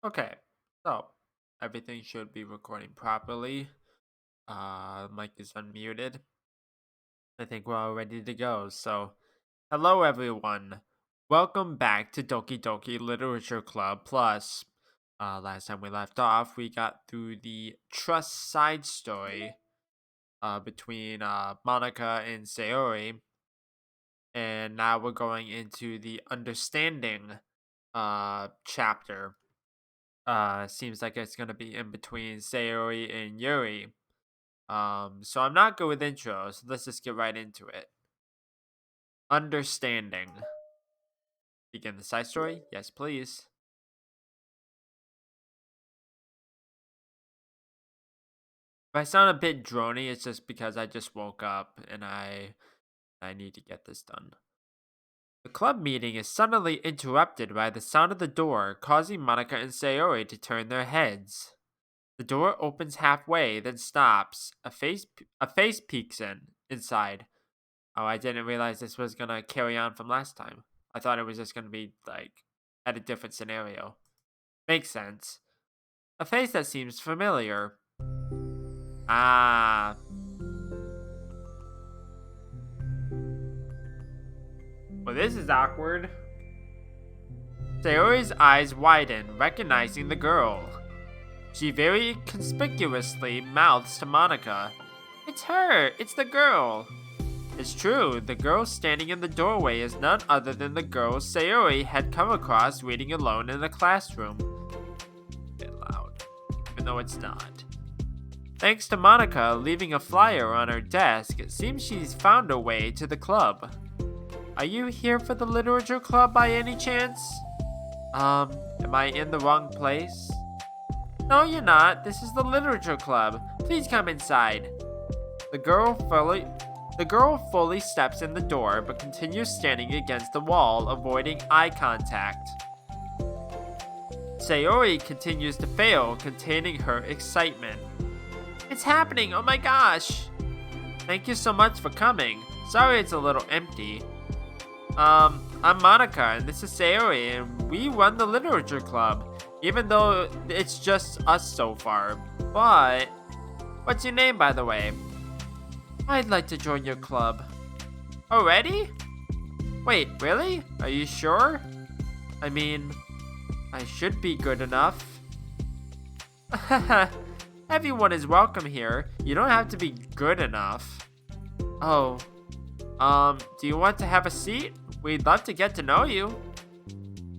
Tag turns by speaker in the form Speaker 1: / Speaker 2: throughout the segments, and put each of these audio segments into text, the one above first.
Speaker 1: Okay, so everything should be recording properly. Mic is unmuted. I think we're all ready to go. So, hello everyone. Welcome back to Doki Doki Literature Club Plus. Last time we left off, we got through the trust side story between Monica and Sayori, and now we're going into the understanding chapter. Seems like it's gonna be in between Sayori and Yuri. So I'm not good with intros. Let's just get right into it. Understanding. Begin the side story? Yes, please. If I sound a bit drony, it's just because I just woke up and I need to get this done. The club meeting is suddenly interrupted by the sound of the door, causing Monica and Sayori to turn their heads. The door opens halfway, then stops. A face peeks inside. Oh, I didn't realize this was gonna carry on from last time. I thought it was just gonna be, like, at a different scenario. Makes sense. A face that seems familiar. Ah. Well, this is awkward. Sayori's eyes widen, recognizing the girl. She very conspicuously mouths to Monica. It's her! It's the girl! It's true, the girl standing in the doorway is none other than the girl Sayori had come across reading alone in the classroom. A bit loud, even though it's not. Thanks to Monica leaving a flyer on her desk, it seems she's found her way to the club. Are you here for the literature club by any chance? Am I in the wrong place? No, you're not. This is the literature club. Please come inside. The girl fully steps in the door, but continues standing against the wall, avoiding eye contact. Sayori continues to fail, containing her excitement. It's happening! Oh my gosh! Thank you so much for coming. Sorry it's a little empty. I'm Monica, and this is Sayori, and we run the literature club, even though it's just us so far. But, what's your name, by the way? I'd like to join your club. Already? Wait, really? Are you sure? I mean, I should be good enough. Everyone is welcome here. You don't have to be good enough. Oh. Do you want to have a seat? We'd love to get to know you.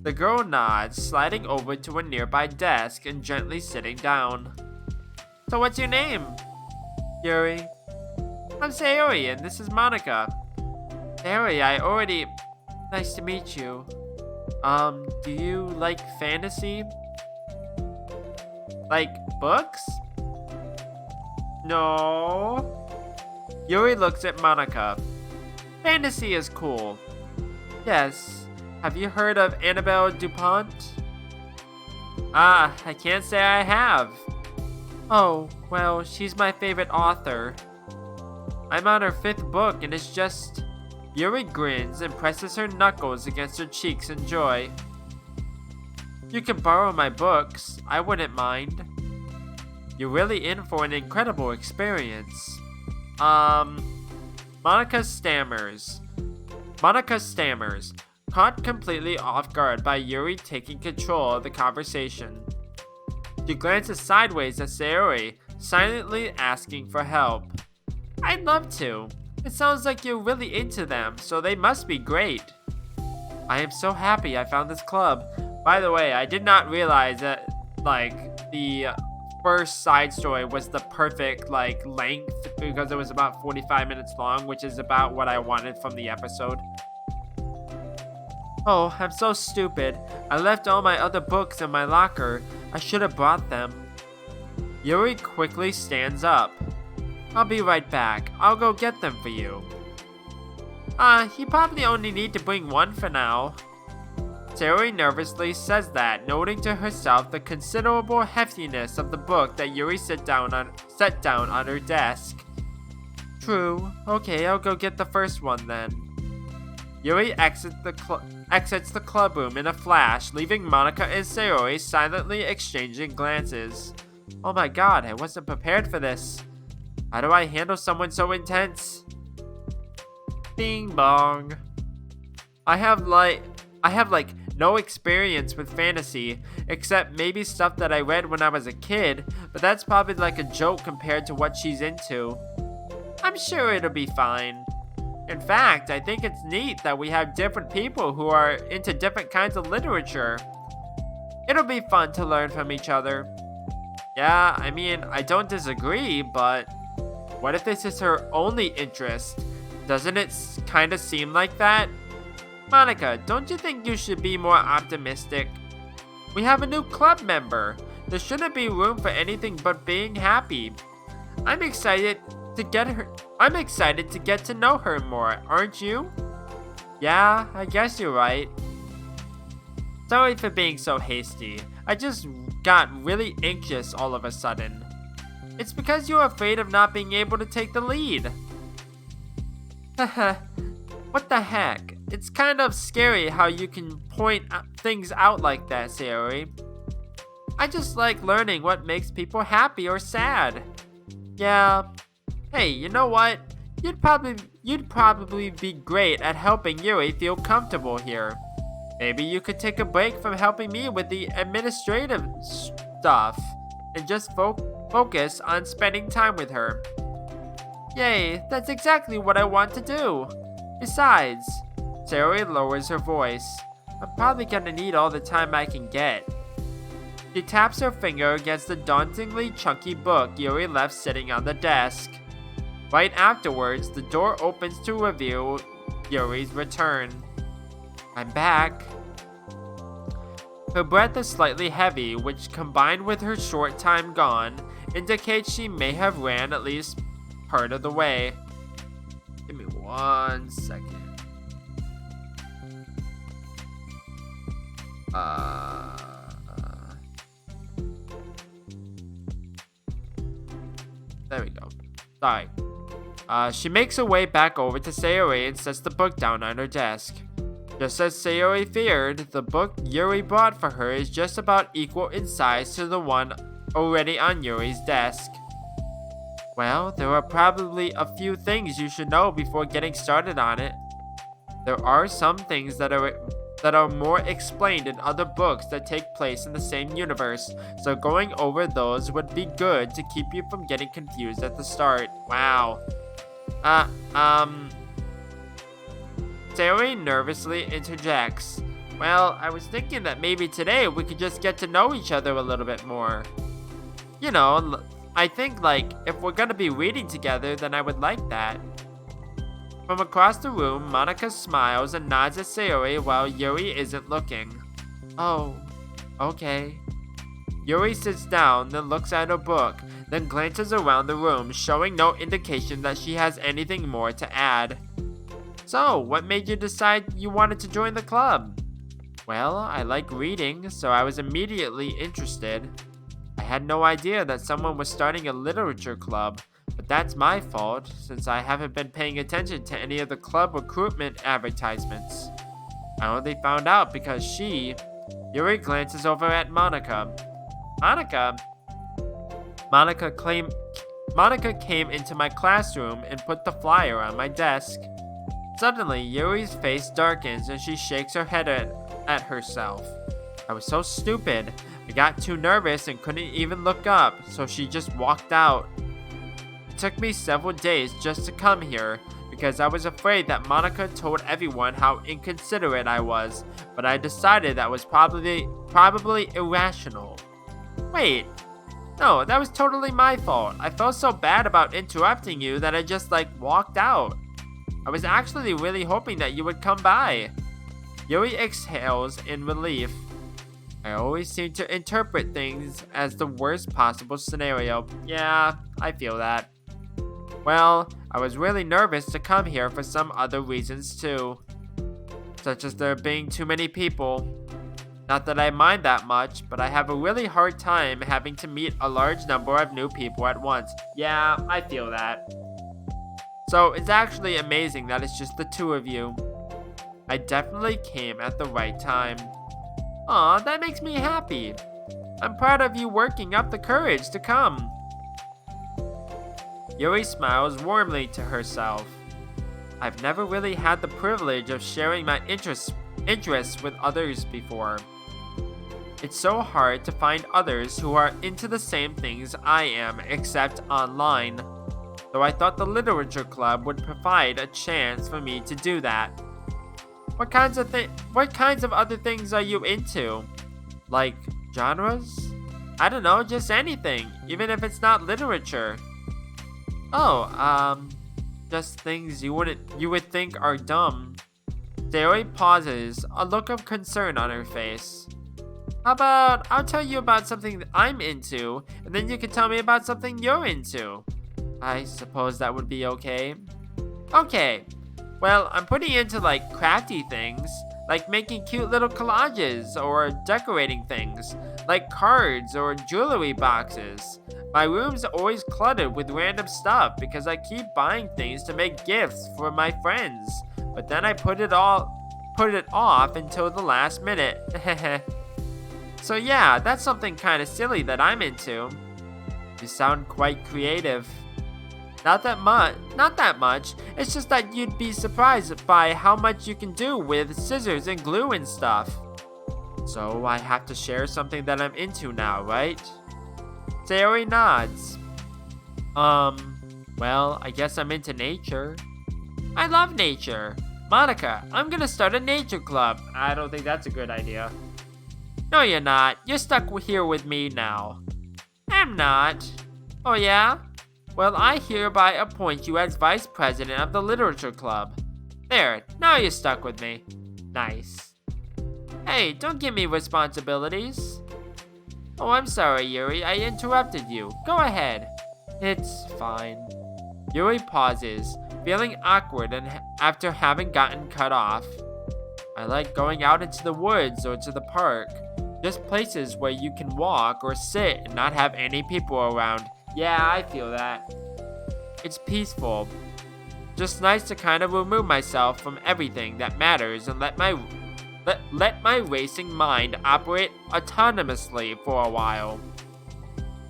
Speaker 1: The girl nods, sliding over to a nearby desk and gently sitting down. So what's your name? Yuri. I'm Sayori, and this is Monica. Sayori, Nice to meet you. Do you like fantasy? Like books? No. Yuri looks at Monica. Fantasy is cool. Yes. Have you heard of Annabelle DuPont? Ah, I can't say I have. Oh, well, she's my favorite author. I'm on her 5th book and it's just... Yuri grins and presses her knuckles against her cheeks in joy. You can borrow my books. I wouldn't mind. You're really in for an incredible experience. Monica stammers. Caught completely off guard by Yuri taking control of the conversation. She glances sideways at Sayori, silently asking for help. I'd love to. It sounds like you're really into them, so they must be great. I am so happy I found this club. By the way, I did not realize that, the first side story was the perfect, length, because it was about 45 minutes long, which is about what I wanted from the episode. Oh, I'm so stupid. I left all my other books in my locker. I should have brought them. Yuri quickly stands up. I'll be right back. I'll go get them for you. You probably only need to bring one for now. Sayori nervously says that, noting to herself the considerable heftiness of the book that Yuri set down on her desk. True. Okay, I'll go get the first one then. Yuri exits exits the club room in a flash, leaving Monica and Sayori silently exchanging glances. Oh my god, I wasn't prepared for this. How do I handle someone so intense? Bing bong. I have like no experience with fantasy, except maybe stuff that I read when I was a kid, but that's probably like a joke compared to what she's into. I'm sure it'll be fine. In fact, I think it's neat that we have different people who are into different kinds of literature. It'll be fun to learn from each other. Yeah, I mean, I don't disagree, but what if this is her only interest? Doesn't it kind of seem like that? Monica, don't you think you should be more optimistic? We have a new club member. There shouldn't be room for anything but being happy. I'm excited to get to know her more, aren't you? Yeah, I guess you're right. Sorry for being so hasty. I just got really anxious all of a sudden. It's because you're afraid of not being able to take the lead. Haha, what the heck? It's kind of scary how you can point things out like that, Sayori. I just like learning what makes people happy or sad. Yeah. Hey, you know what? You'd probably be great at helping Yuri feel comfortable here. Maybe you could take a break from helping me with the administrative stuff and just focus on spending time with her. Yay, that's exactly what I want to do. Besides, Sayori lowers her voice. I'm probably gonna need all the time I can get. She taps her finger against the dauntingly chunky book Yuri left sitting on the desk. Right afterwards, the door opens to reveal Yuri's return. I'm back. Her breath is slightly heavy, which combined with her short time gone, indicates she may have ran at least part of the way. Give me 1 second. There we go. Sorry. She makes her way back over to Sayori and sets the book down on her desk. Just as Sayori feared, the book Yuri brought for her is just about equal in size to the one already on Yuri's desk. Well, there are probably a few things you should know before getting started on it. There are some things that are more explained in other books that take place in the same universe, so going over those would be good to keep you from getting confused at the start. Wow. Sayori nervously interjects. Well, I was thinking that maybe today we could just get to know each other a little bit more. You know, I think if we're gonna be reading together, then I would like that. From across the room, Monica smiles and nods at Sayori while Yuri isn't looking. Oh, okay. Yuri sits down, then looks at her book, then glances around the room, showing no indication that she has anything more to add. So, what made you decide you wanted to join the club? Well, I like reading, so I was immediately interested. I had no idea that someone was starting a literature club, but that's my fault, since I haven't been paying attention to any of the club recruitment advertisements. I only found out because Yuri glances over at Monica. Monica came into my classroom and put the flyer on my desk. Suddenly, Yuri's face darkens and she shakes her head at herself. I was so stupid. I got too nervous and couldn't even look up, so she just walked out. It took me several days just to come here, because I was afraid that Monica told everyone how inconsiderate I was, but I decided that was probably irrational. Wait, no, that was totally my fault. I felt so bad about interrupting you that I just walked out. I was actually really hoping that you would come by. Yuri exhales in relief. I always seem to interpret things as the worst possible scenario. Yeah, I feel that. Well, I was really nervous to come here for some other reasons too. Such as there being too many people. Not that I mind that much, but I have a really hard time having to meet a large number of new people at once. Yeah, I feel that. So it's actually amazing that it's just the two of you. I definitely came at the right time. Aw, that makes me happy. I'm proud of you working up the courage to come. Yuri smiles warmly to herself. I've never really had the privilege of sharing my interests with others before. It's so hard to find others who are into the same things I am, except online. Though I thought the literature club would provide a chance for me to do that. What kinds of other things are you into? Like genres? I don't know, just anything, even if it's not literature. Oh, just things you would think are dumb. Sayori pauses, a look of concern on her face. How about I'll tell you about something that I'm into, and then you can tell me about something you're into. I suppose that would be okay. Okay. Well, I'm pretty into like crafty things, like making cute little collages or decorating things, like cards or jewelry boxes. My room's always cluttered with random stuff because I keep buying things to make gifts for my friends, but then I put it off until the last minute. So yeah, that's something kind of silly that I'm into. You sound quite creative. Not that much. It's just that you'd be surprised by how much you can do with scissors and glue and stuff. So I have to share something that I'm into now, right? Sayori nods. Well, I guess I'm into nature. I love nature. Monica, I'm gonna start a nature club. I don't think that's a good idea. No, you're not. You're stuck here with me now. I'm not. Oh, yeah? Well, I hereby appoint you as vice president of the literature club. There, now you're stuck with me. Nice. Hey, don't give me responsibilities. Oh, I'm sorry, Yuri. I interrupted you. Go ahead. It's fine. Yuri pauses, feeling awkward after having gotten cut off. I like going out into the woods or to the park. Just places where you can walk or sit and not have any people around. Yeah, I feel that. It's peaceful. Just nice to kind of remove myself from everything that matters and let my racing mind operate autonomously for a while.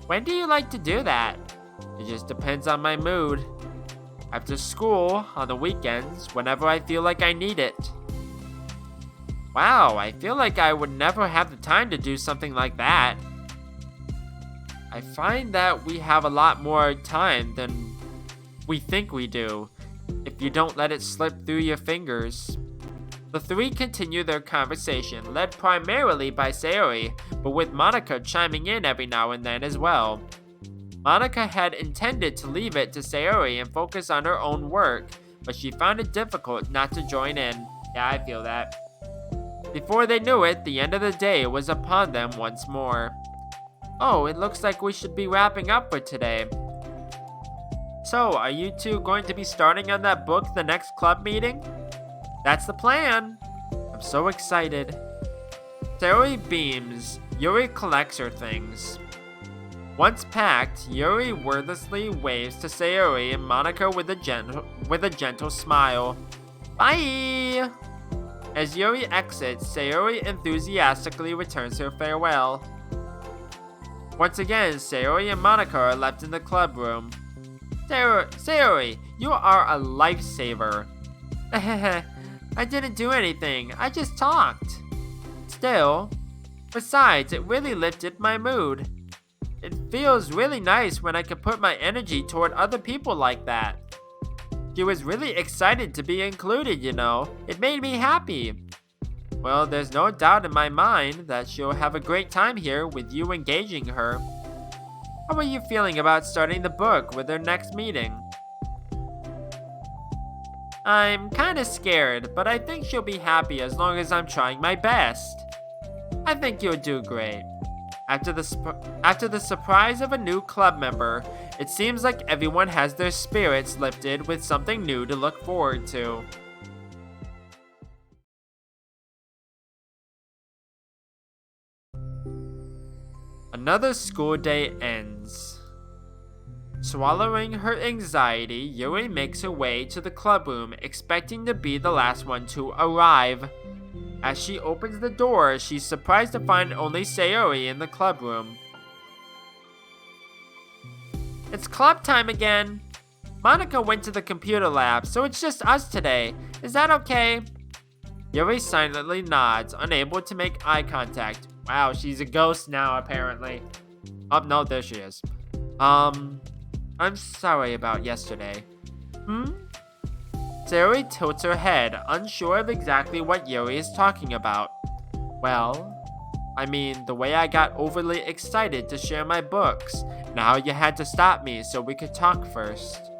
Speaker 1: When do you like to do that? It just depends on my mood. After school, on the weekends, whenever I feel like I need it. Wow, I feel like I would never have the time to do something like that. I find that we have a lot more time than we think we do, if you don't let it slip through your fingers. The three continue their conversation, led primarily by Sayori, but with Monica chiming in every now and then as well. Monica had intended to leave it to Sayori and focus on her own work, but she found it difficult not to join in. Yeah, I feel that. Before they knew it, the end of the day was upon them once more. Oh, it looks like we should be wrapping up for today. So, are you two going to be starting on that book the next club meeting? That's the plan. I'm so excited. Sayori beams. Yuri collects her things. Once packed, Yuri wordlessly waves to Sayori and Monica with a gentle smile. Bye! As Yuri exits, Sayori enthusiastically returns her farewell. Once again, Sayori and Monica are left in the club room. Sayori, you are a lifesaver. I didn't do anything, I just talked. Still, besides, it really lifted my mood. It feels really nice when I can put my energy toward other people like that. She was really excited to be included, you know. It made me happy. Well, there's no doubt in my mind that she'll have a great time here with you engaging her. How are you feeling about starting the book with her next meeting? I'm kinda scared, but I think she'll be happy as long as I'm trying my best. I think you'll do great. After the surprise of a new club member, it seems like everyone has their spirits lifted with something new to look forward to. Another school day ends. Swallowing her anxiety, Yuri makes her way to the club room, expecting to be the last one to arrive. As she opens the door, she's surprised to find only Sayori in the club room. It's club time again. Monica went to the computer lab, so it's just us today. Is that okay? Yuri silently nods, unable to make eye contact. Wow, she's a ghost now, apparently. Oh, no, there she is. I'm sorry about yesterday. Sayori tilts her head, unsure of exactly what Yuri is talking about. Well, I mean, the way I got overly excited to share my books, and how you had to stop me so we could talk first.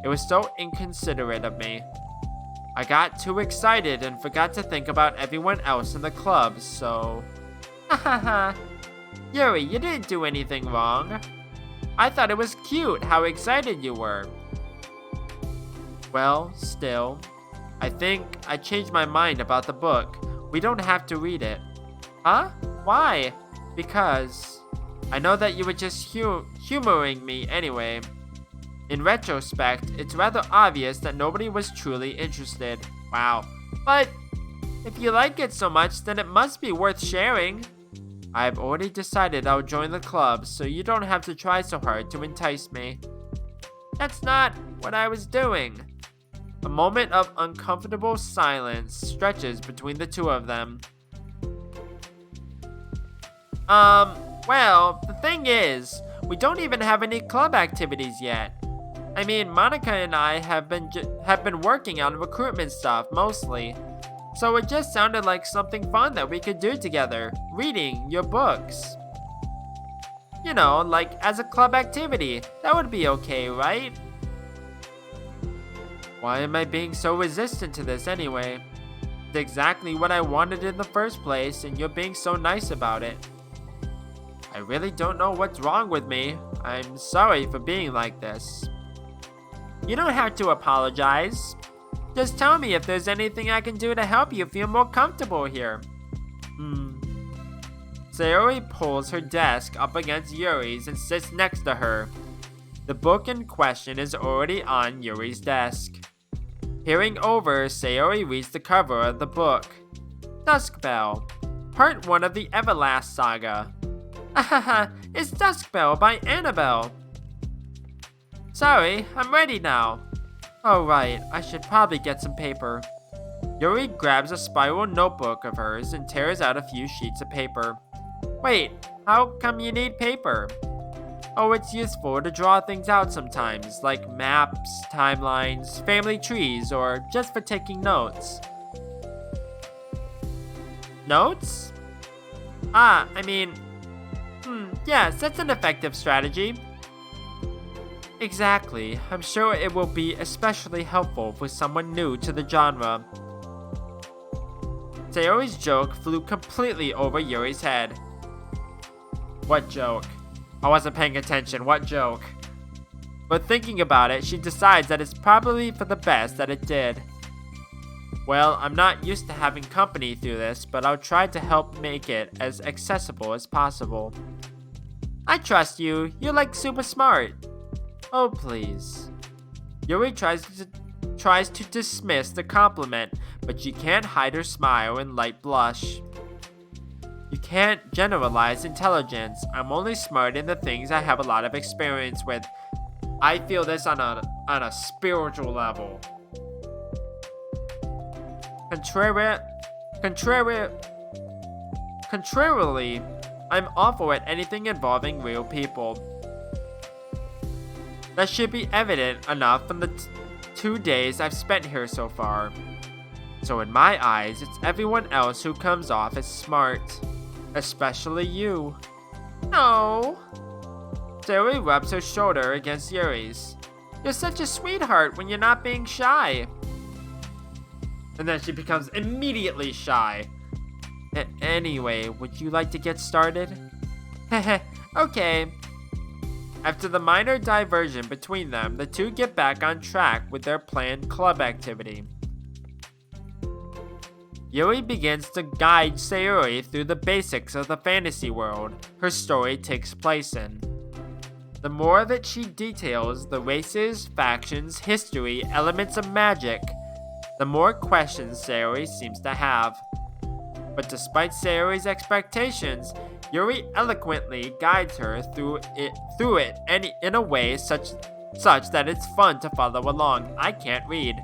Speaker 1: It was so inconsiderate of me. I got too excited and forgot to think about everyone else in the club, so... Hahaha. Yuri, you didn't do anything wrong. I thought it was cute how excited you were. Well, still, I think I changed my mind about the book. We don't have to read it. Huh? Why? Because I know that you were just humoring me anyway. In retrospect, it's rather obvious that nobody was truly interested. Wow. But if you like it so much, then it must be worth sharing. I've already decided I'll join the club, so you don't have to try so hard to entice me. That's not what I was doing. A moment of uncomfortable silence stretches between the two of them. Well, the thing is, we don't even have any club activities yet. I mean, Monica and I have been working on recruitment stuff mostly. So it just sounded like something fun that we could do together, reading your books. You know, like as a club activity. That would be okay, right? Why am I being so resistant to this anyway? It's exactly what I wanted in the first place, and you're being so nice about it. I really don't know what's wrong with me. I'm sorry for being like this. You don't have to apologize. Just tell me if there's anything I can do to help you feel more comfortable here. Sayori pulls her desk up against Yuri's and sits next to her. The book in question is already on Yuri's desk. Peering over, Sayori reads the cover of the book. Duskbell, Part 1 of the Everlast Saga. Ahaha, it's Duskbell by Annabelle. Sorry, I'm ready now. Oh right, I should probably get some paper. Yuri grabs a spiral notebook of hers and tears out a few sheets of paper. Wait, how come you need paper? Oh, it's useful to draw things out sometimes, like maps, timelines, family trees, or just for taking notes. Notes? Yes, that's an effective strategy. Exactly. I'm sure it will be especially helpful for someone new to the genre. Sayori's joke flew completely over Yuri's head. What joke? I wasn't paying attention. What joke? But thinking about it, she decides that it's probably for the best that it did. Well, I'm not used to having company through this, but I'll try to help make it as accessible as possible. I trust you. You're like super smart. Oh, please. Yuri tries to dismiss the compliment, but she can't hide her smile and light blush. You can't generalize intelligence. I'm only smart in the things I have a lot of experience with. I feel this on a spiritual level. Contrarily, I'm awful at anything involving real people. That should be evident enough from the 2 days I've spent here so far. So in my eyes, it's everyone else who comes off as smart. Especially you. No. Sayori rubs her shoulder against Yuri's. You're such a sweetheart when you're not being shy. And then she becomes immediately shy. Anyway, would you like to get started? Heh, okay. After the minor diversion between them, the two get back on track with their planned club activity. Yuri begins to guide Sayori through the basics of the fantasy world her story takes place in. The more that she details the races, factions, history, elements of magic, the more questions Sayori seems to have. But despite Sayori's expectations, Yuri eloquently guides her through it and in a way such that it's fun to follow along. I can't read.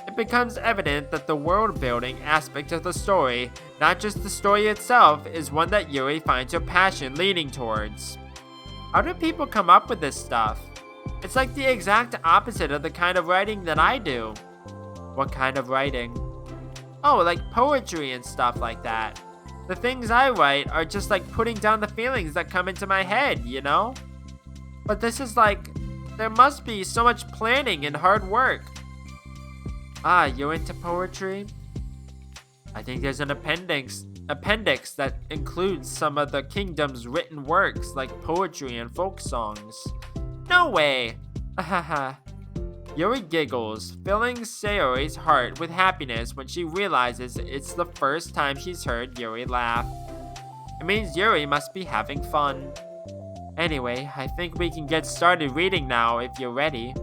Speaker 1: It becomes evident that the world-building aspect of the story, not just the story itself, is one that Yuri finds her passion leaning towards. How do people come up with this stuff? It's like the exact opposite of the kind of writing that I do. What kind of writing? Oh, like poetry and stuff like that. The things I write are just like putting down the feelings that come into my head, you know? But this is like, there must be so much planning and hard work. Ah, you're into poetry? I think there's an appendix that includes some of the kingdom's written works like poetry and folk songs. No way! Ahaha. Yuri giggles, filling Sayori's heart with happiness when she realizes it's the first time she's heard Yuri laugh. It means Yuri must be having fun. Anyway, I think we can get started reading now if you're ready.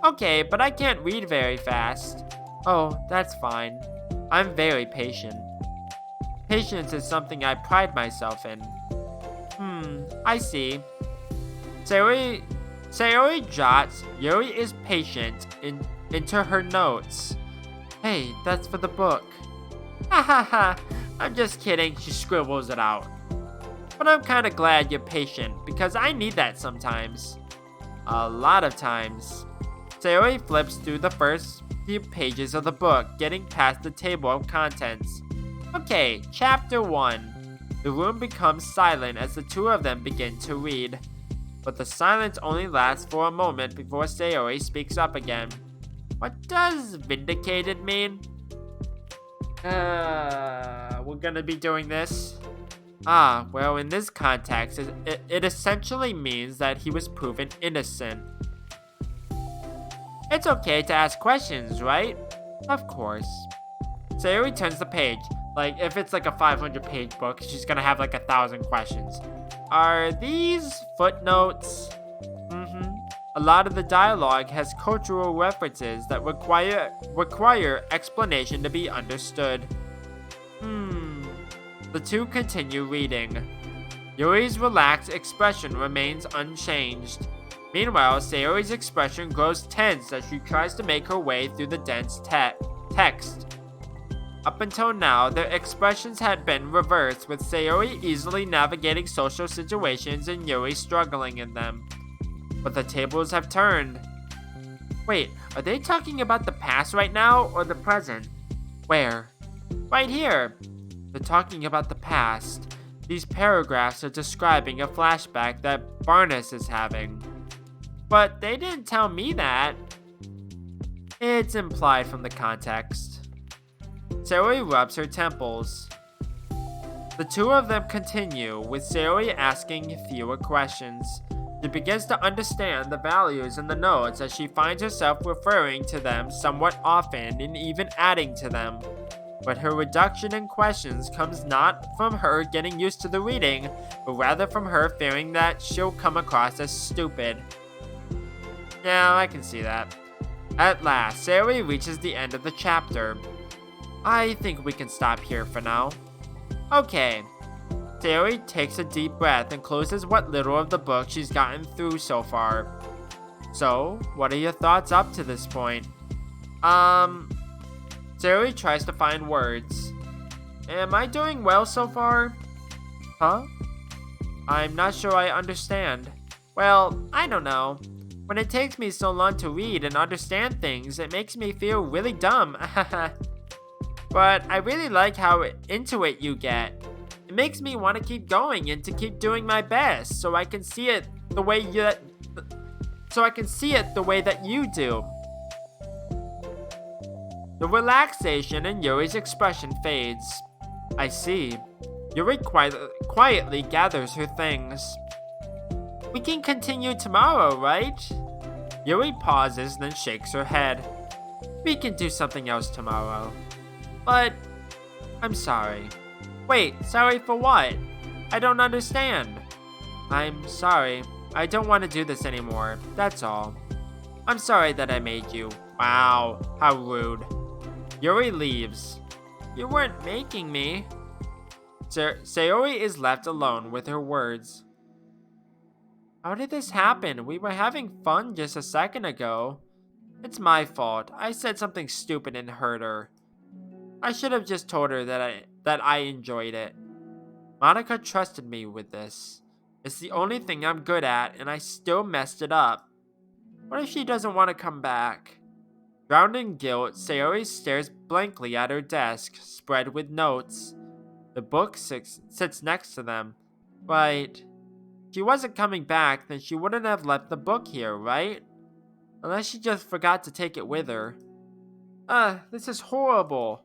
Speaker 1: Okay, but I can't read very fast. Oh, that's fine. I'm very patient. Patience is something I pride myself in. I see. Sayori jots Yuri is patient into her notes. Hey, that's for the book. Ha ha ha, I'm just kidding, she scribbles it out. But I'm kinda glad you're patient, because I need that sometimes. A lot of times. Sayori flips through the first few pages of the book, getting past the table of contents. Okay, chapter 1. The room becomes silent as the two of them begin to read. But the silence only lasts for a moment before Sayori speaks up again. What does vindicated mean? We're gonna be doing this. Ah, well, in this context, it essentially means that he was proven innocent. It's okay to ask questions, right? Of course. Sayori turns the page. Like, if it's like a 500-page book, she's gonna have like 1,000 questions. Are these footnotes? A lot of the dialogue has cultural references that require explanation to be understood. The two continue reading. Yuri's relaxed expression remains unchanged. Meanwhile, Sayori's expression grows tense as she tries to make her way through the dense text. Up until now, their expressions had been reversed, with Sayori easily navigating social situations and Yuri struggling in them. But the tables have turned. Wait, are they talking about the past right now, or the present? Where? Right here. They're talking about the past. These paragraphs are describing a flashback that Barnes is having. But they didn't tell me that. It's implied from the context. Sayori rubs her temples. The two of them continue, with Sayori asking fewer questions. She begins to understand the values in the notes as she finds herself referring to them somewhat often and even adding to them. But her reduction in questions comes not from her getting used to the reading, but rather from her fearing that she'll come across as stupid. Yeah, I can see that. At last, Sayori reaches the end of the chapter. I think we can stop here for now. Okay. Sayori takes a deep breath and closes what little of the book she's gotten through so far. So, what are your thoughts up to this point? Sayori tries to find words. Am I doing well so far? Huh? I'm not sure I understand. Well, I don't know. When it takes me so long to read and understand things, it makes me feel really dumb. But I really like how into it you get. It makes me want to keep going and to keep doing my best so I can see it the way that you do. The relaxation in Yuri's expression fades. I see. Yuri quietly gathers her things. We can continue tomorrow, right? Yuri pauses, then shakes her head. We can do something else tomorrow. But, I'm sorry. Wait, sorry for what? I don't understand. I'm sorry. I don't want to do this anymore. That's all. I'm sorry that I made you. Wow, how rude. Yuri leaves. You weren't making me. Sayori is left alone with her words. How did this happen? We were having fun just a second ago. It's my fault. I said something stupid and hurt her. I should have just told her that I enjoyed it. Monica trusted me with this. It's the only thing I'm good at, and I still messed it up. What if she doesn't want to come back? Drowned in guilt, Sayori stares blankly at her desk, spread with notes. The book sits next to them. Right. If she wasn't coming back, then she wouldn't have left the book here, right? Unless she just forgot to take it with her. This is horrible.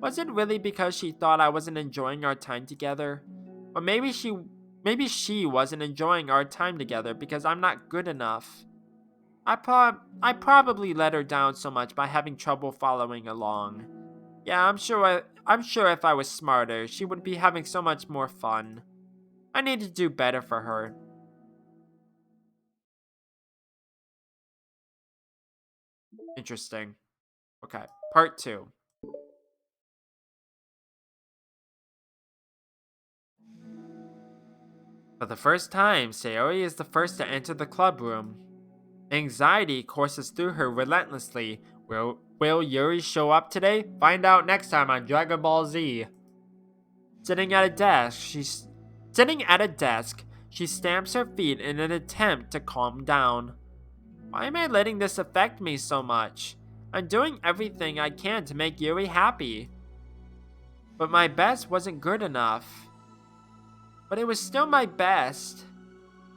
Speaker 1: Was it really because she thought I wasn't enjoying our time together? Or maybe she wasn't enjoying our time together because I'm not good enough. I probably let her down so much by having trouble following along. Yeah, I'm sure if I was smarter, she would be having so much more fun. I need to do better for her. Interesting. Okay, part 2. For the first time, Sayori is the first to enter the club room. Anxiety courses through her relentlessly. Will Yuri show up today? Find out next time on Dragon Ball Z. Sitting at a desk, she stamps her feet in an attempt to calm down. Why am I letting this affect me so much? I'm doing everything I can to make Yuri happy. But my best wasn't good enough. But it was still my best.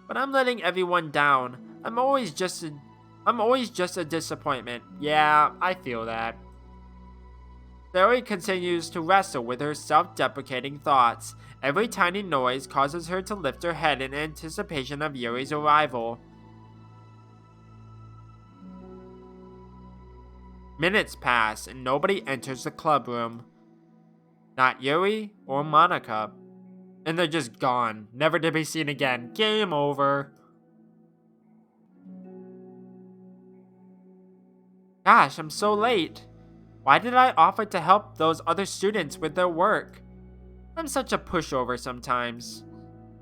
Speaker 1: But I'm letting everyone down. I'm always just a disappointment. Yeah, I feel that. Sayori continues to wrestle with her self-deprecating thoughts. Every tiny noise causes her to lift her head in anticipation of Yuri's arrival. Minutes pass and nobody enters the club room. Not Yuri or Monica. And they're just gone, never to be seen again. Game over. Gosh, I'm so late. Why did I offer to help those other students with their work? I'm such a pushover sometimes.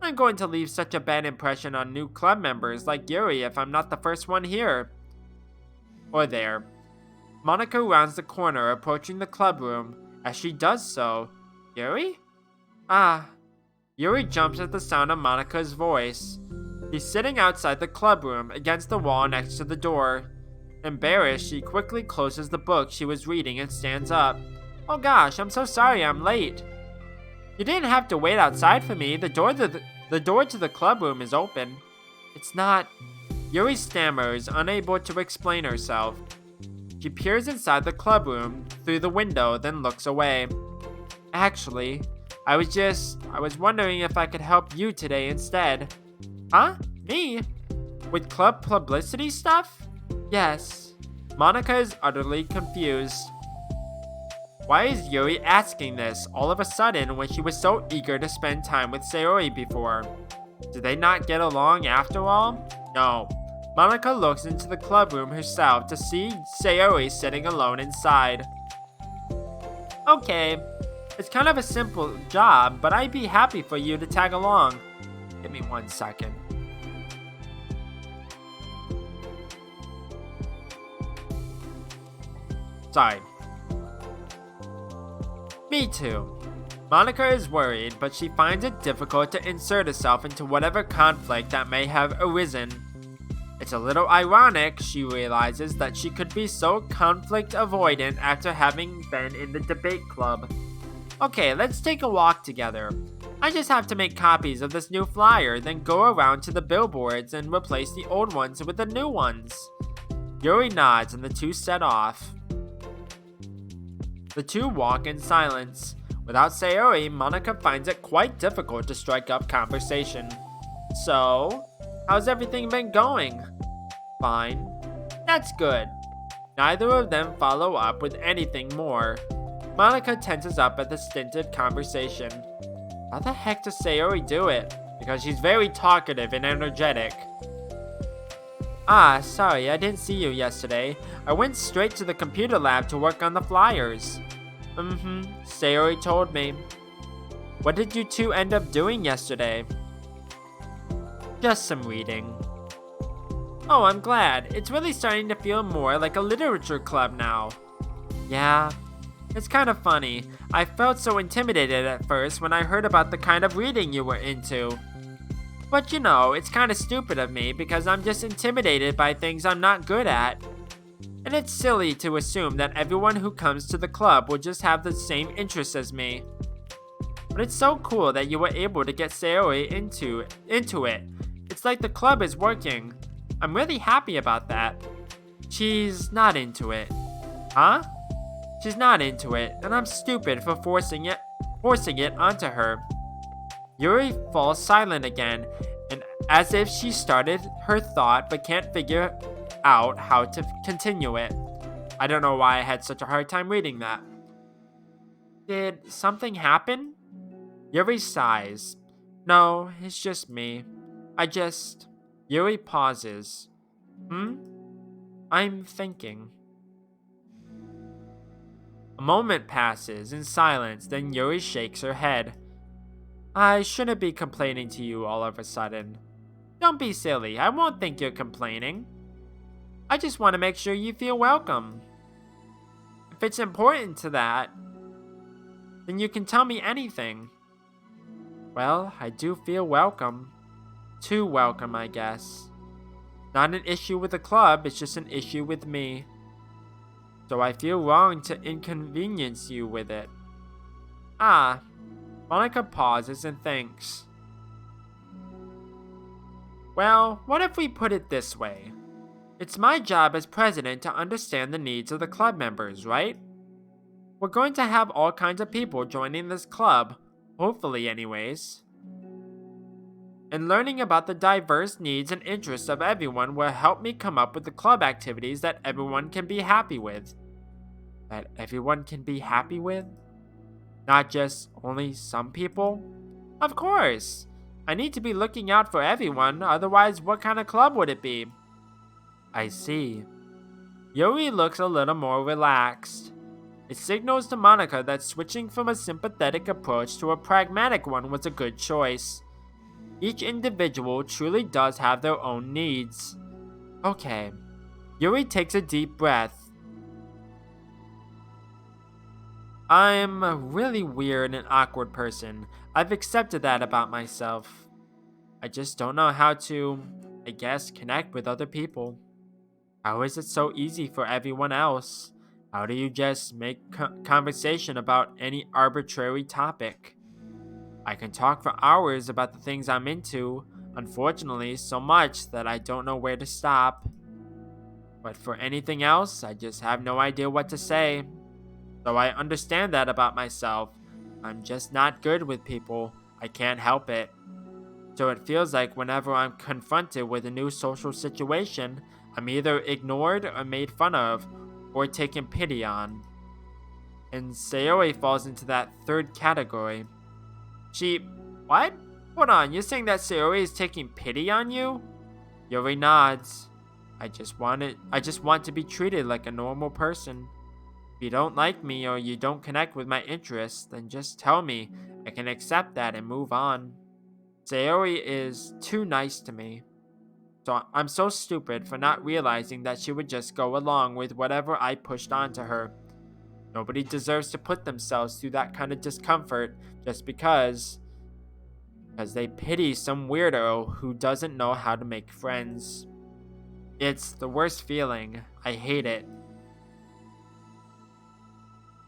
Speaker 1: I'm going to leave such a bad impression on new club members like Yuri if I'm not the first one here. Or there. Monica rounds the corner approaching the club room. As she does so, Yuri? Yuri jumps at the sound of Monica's voice. She's sitting outside the club room against the wall next to the door. Embarrassed, she quickly closes the book she was reading and stands up. Oh gosh, I'm so sorry I'm late. You didn't have to wait outside for me. The door to the club room is open. It's not. Yuri stammers, unable to explain herself. She peers inside the club room through the window, then looks away. Actually, I was wondering if I could help you today instead. Huh? Me? With club publicity stuff? Yes. Monica is utterly confused. Why is Yuri asking this all of a sudden when she was so eager to spend time with Sayori before? Did they not get along after all? No. Monica looks into the club room herself to see Sayori sitting alone inside. Okay. It's kind of a simple job, but I'd be happy for you to tag along. Give me 1 second. Sorry. Me too. Monica is worried, but she finds it difficult to insert herself into whatever conflict that may have arisen. It's a little ironic, she realizes, that she could be so conflict avoidant after having been in the debate club. Okay, let's take a walk together. I just have to make copies of this new flyer, then go around to the billboards and replace the old ones with the new ones. Yuri nods and the two set off. The two walk in silence. Without Sayori, Monica finds it quite difficult to strike up conversation. So, how's everything been going? Fine. That's good. Neither of them follow up with anything more. Monica tenses up at the stinted conversation. How the heck does Sayori do it? because she's very talkative and energetic. Ah, sorry, I didn't see you yesterday. I went straight to the computer lab to work on the flyers. Sayori told me. What did you two end up doing yesterday? Just some reading. Oh, I'm glad. It's really starting to feel more like a literature club now. Yeah, it's kind of funny. I felt so intimidated at first when I heard about the kind of reading you were into. But you know, it's kind of stupid of me because I'm just intimidated by things I'm not good at. And it's silly to assume that everyone who comes to the club will just have the same interests as me. But it's so cool that you were able to get Sayori into it. It's like the club is working. I'm really happy about that. She's not into it. Huh? She's not into it, and I'm stupid for forcing it onto her. Yuri falls silent again, and as if she started her thought but can't figure out how to continue it. I don't know why I had such a hard time reading that. Did something happen? Yuri sighs. No, it's just me. Yuri pauses. I'm thinking. A moment passes in silence, then Yuri shakes her head. I shouldn't be complaining to you all of a sudden. Don't be silly, I won't think you're complaining. I just want to make sure you feel welcome. If it's important to that, then you can tell me anything. Well, I do feel welcome. Too welcome, I guess. Not an issue with the club, it's just an issue with me. So I feel wrong to inconvenience you with it. Ah, Monica pauses and thinks. Well, what if we put it this way? It's my job as president to understand the needs of the club members, right? We're going to have all kinds of people joining this club, hopefully anyways. And learning about the diverse needs and interests of everyone will help me come up with the club activities that everyone can be happy with. That everyone can be happy with? Not just only some people? Of course! I need to be looking out for everyone, otherwise what kind of club would it be? I see. Yuri looks a little more relaxed. It signals to Monica that switching from a sympathetic approach to a pragmatic one was a good choice. Each individual truly does have their own needs. Okay. Yuri takes a deep breath. I'm a really weird and awkward person. I've accepted that about myself. I just don't know how to, I guess, connect with other people. How is it so easy for everyone else? How do you just make conversation about any arbitrary topic? I can talk for hours about the things I'm into, unfortunately so much that I don't know where to stop. But for anything else, I just have no idea what to say. Though I understand that about myself, I'm just not good with people. I can't help it. So it feels like whenever I'm confronted with a new social situation, I'm either ignored or made fun of, or taken pity on. And Sayori falls into that third category. What? Hold on, you're saying that Sayori is taking pity on you? Yuri nods. I just want to be treated like a normal person. If you don't like me or you don't connect with my interests, then just tell me. I can accept that and move on. Sayori is too nice to me. So I'm so stupid for not realizing that she would just go along with whatever I pushed onto her. Nobody deserves to put themselves through that kind of discomfort just because they pity some weirdo who doesn't know how to make friends. It's the worst feeling. I hate it.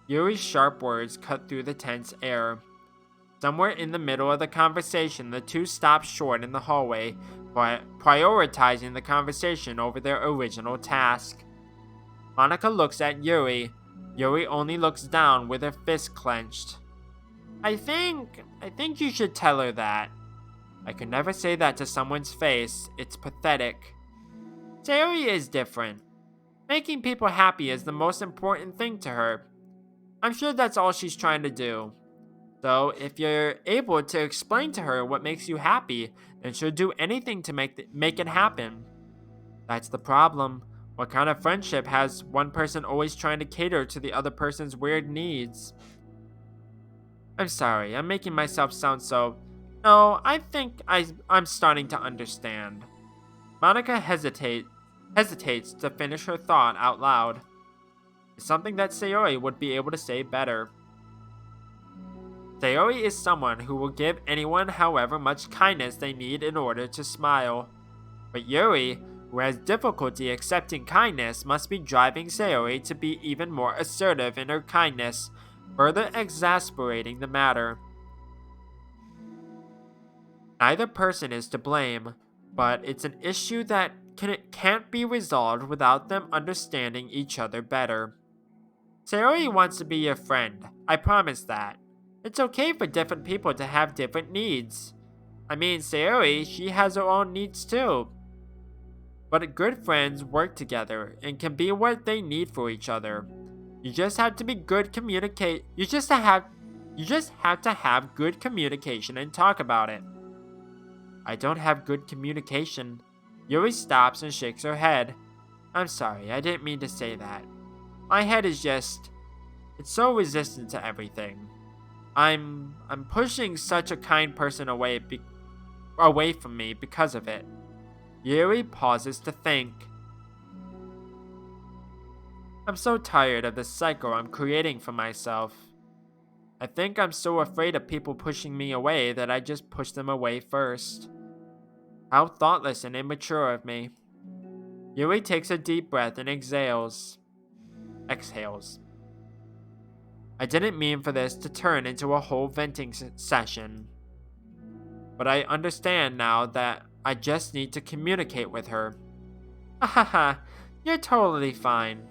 Speaker 1: Yuri's sharp words cut through the tense air. Somewhere in the middle of the conversation, the two stop short in the hallway, prioritizing the conversation over their original task. Monica looks at Yuri. Yuri only looks down with her fist clenched. I think you should tell her that. I could never say that to someone's face. It's pathetic. Sayori is different. Making people happy is the most important thing to her. I'm sure that's all she's trying to do. So, if you're able to explain to her what makes you happy, then she'll do anything to make it happen. That's the problem. What kind of friendship has one person always trying to cater to the other person's weird needs? I'm sorry, I'm making myself sound so. No, I think I'm starting to understand. Monica hesitates to finish her thought out loud. It's something that Sayori would be able to say better. Sayori is someone who will give anyone however much kindness they need in order to smile. But Yuri, who has difficulty accepting kindness, must be driving Sayori to be even more assertive in her kindness, further exasperating the matter. Neither person is to blame, but it's an issue that can't be resolved without them understanding each other better. Sayori wants to be your friend, I promise that. It's okay for different people to have different needs. I mean, Sayori, she has her own needs too. But good friends work together and can be what they need for each other. You just have to be good communicate. You just have to have good communication and talk about it. I don't have good communication. Yuri stops and shakes her head. I'm sorry, I didn't mean to say that. My head is it's so resistant to everything. I'm pushing such a kind person away from me because of it. Yuri pauses to think. I'm so tired of the cycle I'm creating for myself. I think I'm so afraid of people pushing me away that I just push them away first. How thoughtless and immature of me. Yuri takes a deep breath and exhales. I didn't mean for this to turn into a whole venting session. But I understand now that I just need to communicate with her. Haha, you're totally fine.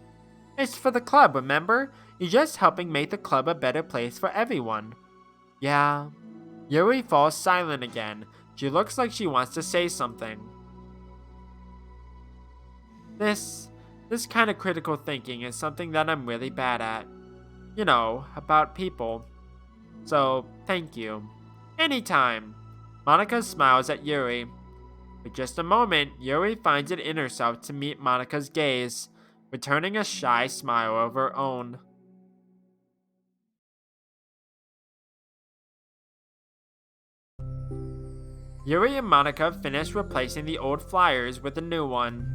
Speaker 1: It's for the club, remember? You're just helping make the club a better place for everyone. Yeah. Yuri falls silent again. She looks like she wants to say something. This kind of critical thinking is something that I'm really bad at. You know, about people. So, thank you. Anytime. Monica smiles at Yuri. For just a moment, Yuri finds it in herself to meet Monica's gaze, returning a shy smile of her own. Yuri and Monica finish replacing the old flyers with the new ones.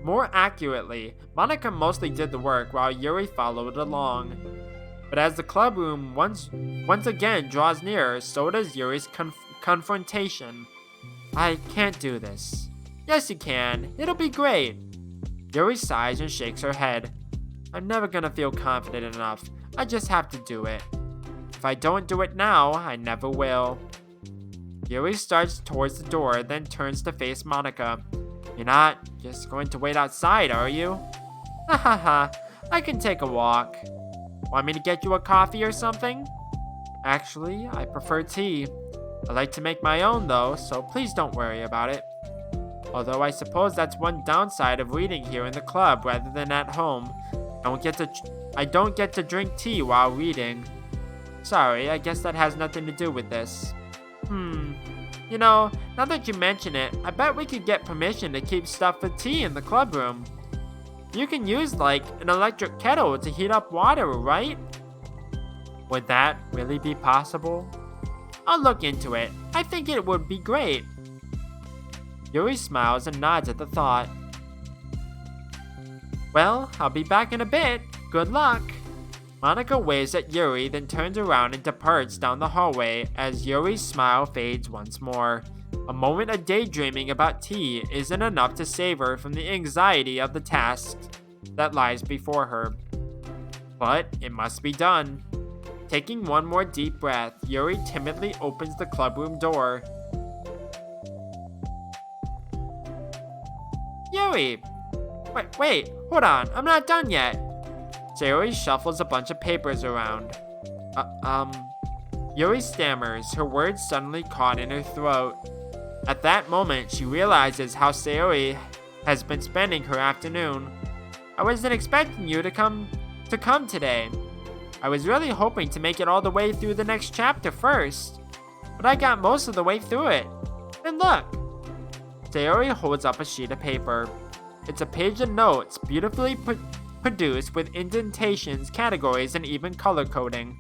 Speaker 1: More accurately, Monica mostly did the work while Yuri followed along. But as the club room once again draws nearer, so does Yuri's confrontation. I can't do this. Yes, you can. It'll be great. Yuri sighs and shakes her head. I'm never gonna feel confident enough. I just have to do it. If I don't do it now, I never will. Yuri starts towards the door, then turns to face Monica. You're not just going to wait outside, are you? Hahaha, I can take a walk. Want me to get you a coffee or something? Actually, I prefer tea. I like to make my own though, so please don't worry about it. Although I suppose that's one downside of reading here in the club rather than at home. I don't get to drink tea while reading. Sorry, I guess that has nothing to do with this. You know, now that you mention it, I bet we could get permission to keep stuff for tea in the club room. You can use, like, an electric kettle to heat up water, right? Would that really be possible? I'll look into it. I think it would be great. Yuri smiles and nods at the thought. Well, I'll be back in a bit. Good luck. Monica waves at Yuri, then turns around and departs down the hallway as Yuri's smile fades once more. A moment of daydreaming about tea isn't enough to save her from the anxiety of the task that lies before her. But it must be done. Taking one more deep breath, Yuri timidly opens the clubroom door. Yuri! Wait, hold on, I'm not done yet. Sayori shuffles a bunch of papers around. Yuri stammers, her words suddenly caught in her throat. At that moment, she realizes how Sayori has been spending her afternoon. I wasn't expecting you to come today. I was really hoping to make it all the way through the next chapter first, but I got most of the way through it. And look! Sayori holds up a sheet of paper. It's a page of notes, beautifully produced with indentations, categories, and even color coding.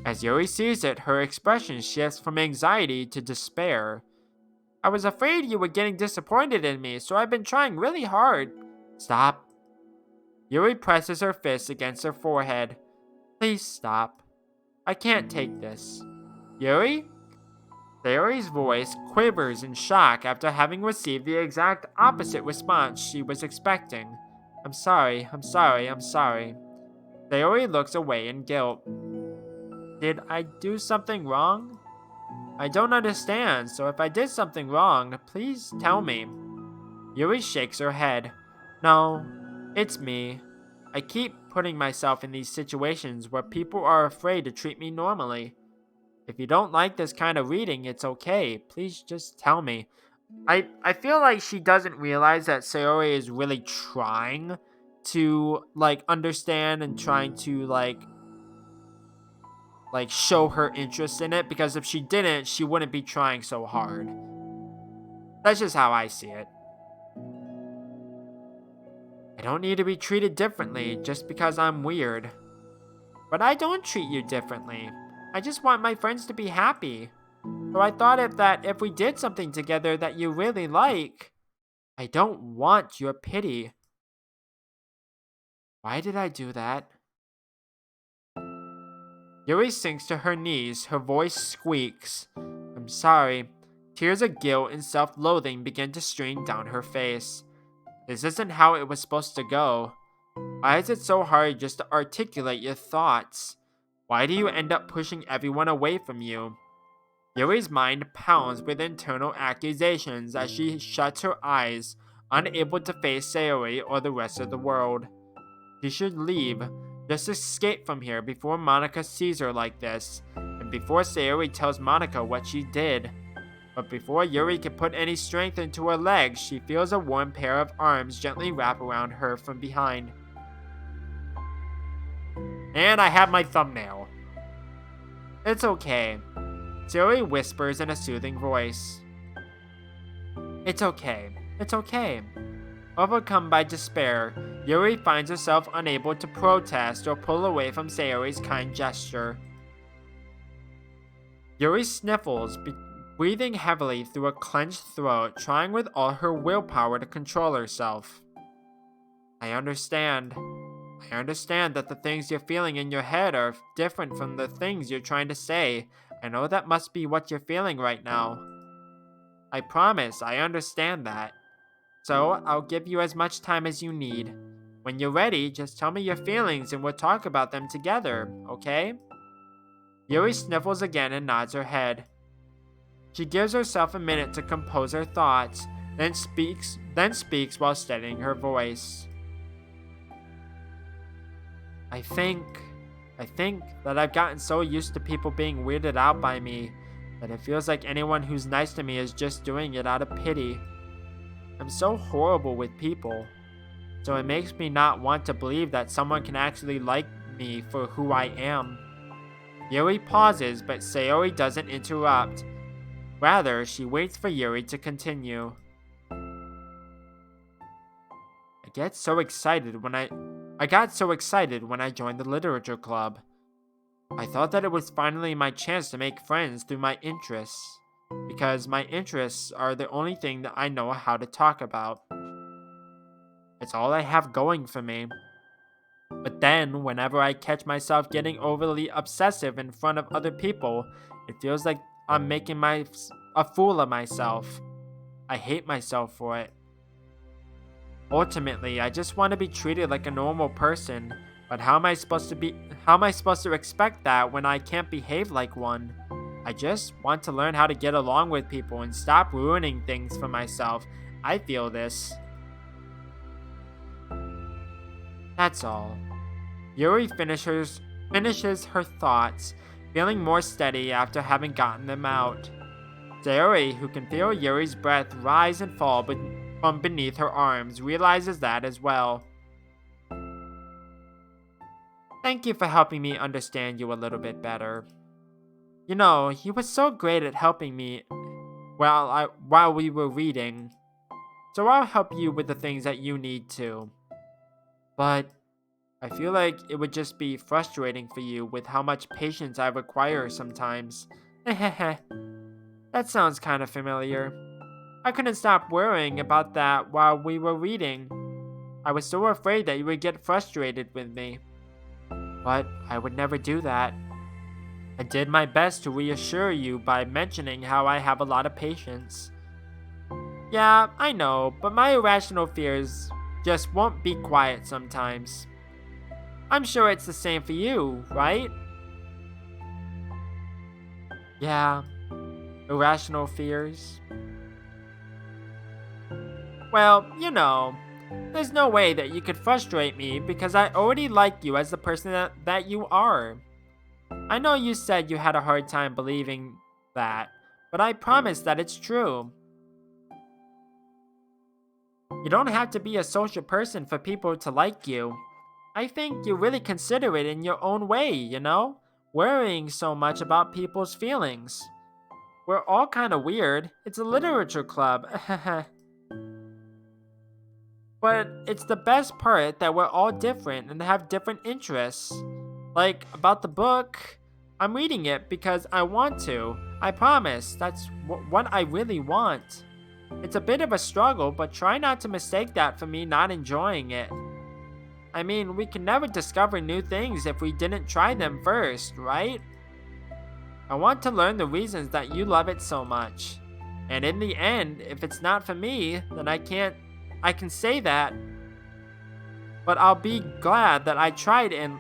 Speaker 1: As Yuri sees it, her expression shifts from anxiety to despair. I was afraid you were getting disappointed in me, so I've been trying really hard. Stop. Yuri presses her fist against her forehead. Please stop. I can't take this. Yuri? Sayori's voice quivers in shock after having received the exact opposite response she was expecting. I'm sorry. Sayori looks away in guilt. Did I do something wrong? I don't understand, so if I did something wrong, please tell me. Yuri shakes her head. No, it's me. I keep putting myself in these situations where people are afraid to treat me normally. If you don't like this kind of reading, it's okay. Please just tell me. I feel like she doesn't realize that Sayori is really trying to, understand and trying to, show her interest in it, because if she didn't, she wouldn't be trying so hard. That's just how I see it. I don't need to be treated differently just because I'm weird. But I don't treat you differently. I just want my friends to be happy. So I thought if we did something together that you really like, I don't want your pity. Why did I do that? Yuri sinks to her knees, her voice squeaks. I'm sorry. Tears of guilt and self-loathing begin to stream down her face. This isn't how it was supposed to go. Why is it so hard just to articulate your thoughts? Why do you end up pushing everyone away from you? Yuri's mind pounds with internal accusations as she shuts her eyes, unable to face Sayori or the rest of the world. She should leave, just escape from here before Monica sees her like this, and before Sayori tells Monica what she did. But before Yuri can put any strength into her legs, she feels a warm pair of arms gently wrap around her from behind. And I have my thumbnail. It's okay. Sayori whispers in a soothing voice. It's okay. Overcome by despair, Yuri finds herself unable to protest or pull away from Sayori's kind gesture. Yuri sniffles, breathing heavily through a clenched throat, trying with all her willpower to control herself. I understand that the things you're feeling in your head are different from the things you're trying to say. I know that must be what you're feeling right now. I promise, I understand that. So, I'll give you as much time as you need. When you're ready, just tell me your feelings and we'll talk about them together, okay? Yuri sniffles again and nods her head. She gives herself a minute to compose her thoughts, then speaks while steadying her voice. I think that I've gotten so used to people being weirded out by me that it feels like anyone who's nice to me is just doing it out of pity. I'm so horrible with people, so it makes me not want to believe that someone can actually like me for who I am. Yuri pauses, but Sayori doesn't interrupt. Rather, she waits for Yuri to continue. I got so excited when I joined the literature club. I thought that it was finally my chance to make friends through my interests, because my interests are the only thing that I know how to talk about. It's all I have going for me. But then, whenever I catch myself getting overly obsessive in front of other people, it feels like I'm making a fool of myself. I hate myself for it. Ultimately, I just want to be treated like a normal person, but how am I supposed to expect that when I can't behave like one? I just want to learn how to get along with people and stop ruining things for myself. I feel this. That's all. Yuri finishes her thoughts, feeling more steady after having gotten them out. Sayori, who can feel Yuri's breath rise and fall from beneath her arms, realizes that as well. Thank you for helping me understand you a little bit better. You know, you were so great at helping me while we were reading. So I'll help you with the things that you need to. But I feel like it would just be frustrating for you with how much patience I require sometimes. That sounds kind of familiar. I couldn't stop worrying about that while we were reading. I was so afraid that you would get frustrated with me. But I would never do that. I did my best to reassure you by mentioning how I have a lot of patience. Yeah, I know, but my irrational fears just won't be quiet sometimes. I'm sure it's the same for you, right? Yeah, irrational fears. Well, you know, there's no way that you could frustrate me because I already like you as the person that you are. I know you said you had a hard time believing that, but I promise that it's true. You don't have to be a social person for people to like you. I think you really consider it in your own way, you know? Worrying so much about people's feelings. We're all kind of weird. It's a literature club. But it's the best part that we're all different and have different interests. Like, about the book, I'm reading it because I want to. I promise, that's what I really want. It's a bit of a struggle, but try not to mistake that for me not enjoying it. I mean, we can never discover new things if we didn't try them first, right? I want to learn the reasons that you love it so much. And in the end, if it's not for me, then I can say that. But I'll be glad that I tried and...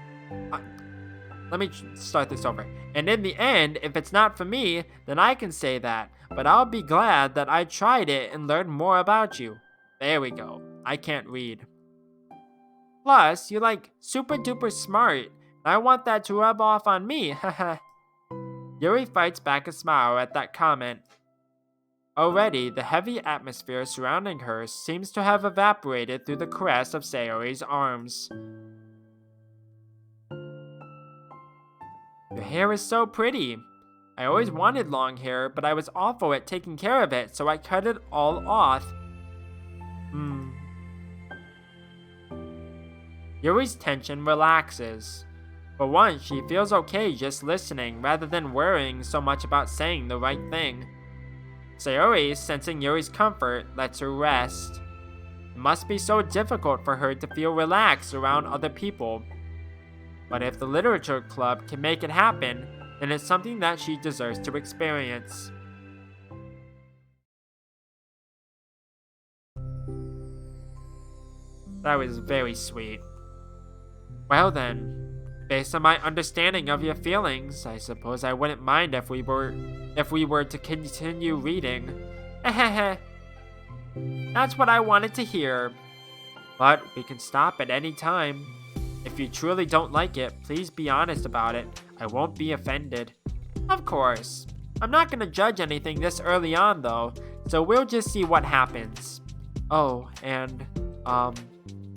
Speaker 1: let me start this over. And in the end, if it's not for me, then I can say that. But I'll be glad that I tried it and learned more about you. There we go. I can't read. Plus, you're like super duper smart. And I want that to rub off on me. Haha. Yuri fights back a smile at that comment. Already, the heavy atmosphere surrounding her seems to have evaporated through the caress of Sayori's arms. Your hair is so pretty. I always wanted long hair, but I was awful at taking care of it, so I cut it all off. Yuri's tension relaxes. For once, she feels okay just listening rather than worrying so much about saying the right thing. Sayori, sensing Yuri's comfort, lets her rest. It must be so difficult for her to feel relaxed around other people. But if the literature club can make it happen, then it's something that she deserves to experience. That was very sweet. Well then, based on my understanding of your feelings, I suppose I wouldn't mind if we were to continue reading. That's what I wanted to hear. But we can stop at any time. If you truly don't like it, please be honest about it. I won't be offended. Of course. I'm not gonna judge anything this early on though, so we'll just see what happens. Oh, and,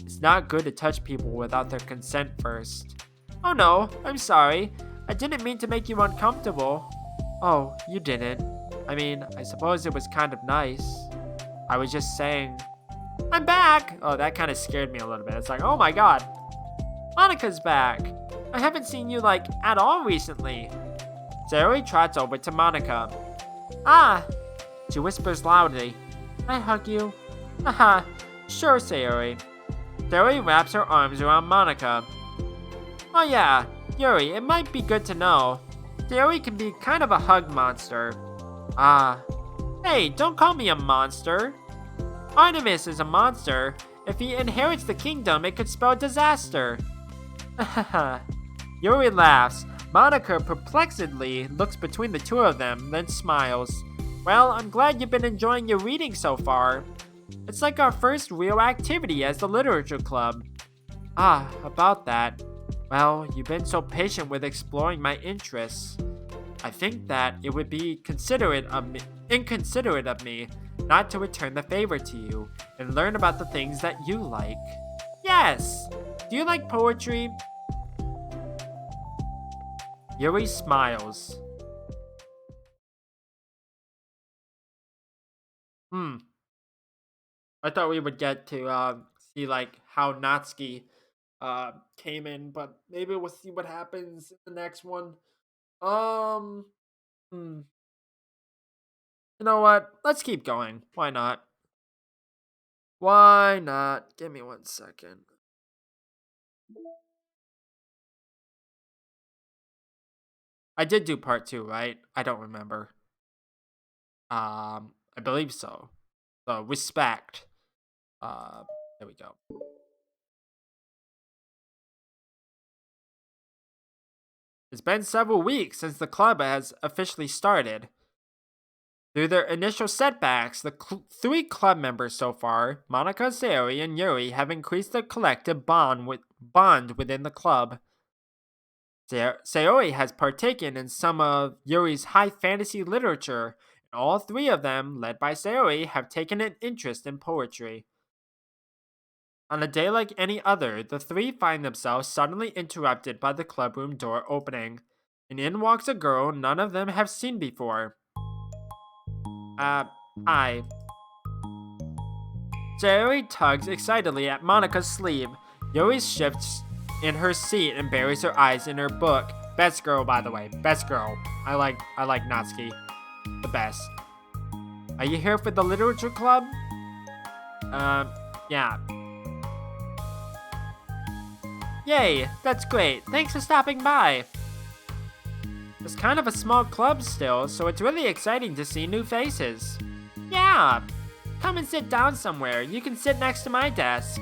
Speaker 1: it's not good to touch people without their consent first. Oh no, I'm sorry. I didn't mean to make you uncomfortable. Oh, you didn't. I mean, I suppose it was kind of nice. I was just saying. I'm back! Oh, that kind of scared me a little bit. It's like, oh my god. Monika's back. I haven't seen you, like, at all recently. Sayori trots over to Monika. Ah! She whispers loudly. I hug you. Haha, sure, Sayori. Sayori wraps her arms around Monika. Oh yeah, Yuri, it might be good to know. Sayori can be kind of a hug monster. Ah. Hey, don't call me a monster. Artemis is a monster. If he inherits the kingdom, it could spell disaster. Haha. Yuri laughs. Monika perplexedly looks between the two of them, then smiles. Well, I'm glad you've been enjoying your reading so far. It's like our first real activity as the literature club. Ah, about that. Well, you've been so patient with exploring my interests. I think that it would be inconsiderate of me not to return the favor to you and learn about the things that you like. Yes! Do you like poetry? Yuri smiles. I thought we would get to see like how Natsuki came in, but maybe we'll see what happens in the next one. Um, hmm. You know what? Let's keep going. Why not? Why not? Give me 1 second. I did do part 2, right? I don't remember. I believe so. So respect. Uh, there we go. It's been several weeks since the club has officially started. Through their initial setbacks, the 3 club members so far, Monica, Sayori, and Yuri, have increased their collective bond within the club. Sayori has partaken in some of Yuri's high fantasy literature, and all 3 of them, led by Sayori, have taken an interest in poetry. On a day like any other, the 3 find themselves suddenly interrupted by the clubroom door opening, and in walks a girl none of them have seen before. Hi. Sayori tugs excitedly at Monica's sleeve. Yuri shifts in her seat and buries her eyes in her book. Best girl, by the way. Best girl. I like Natsuki. The best. Are you here for the literature club? Yeah. Yay, that's great. Thanks for stopping by. It's kind of a small club still, so it's really exciting to see new faces. Yeah. Come and sit down somewhere. You can sit next to my desk.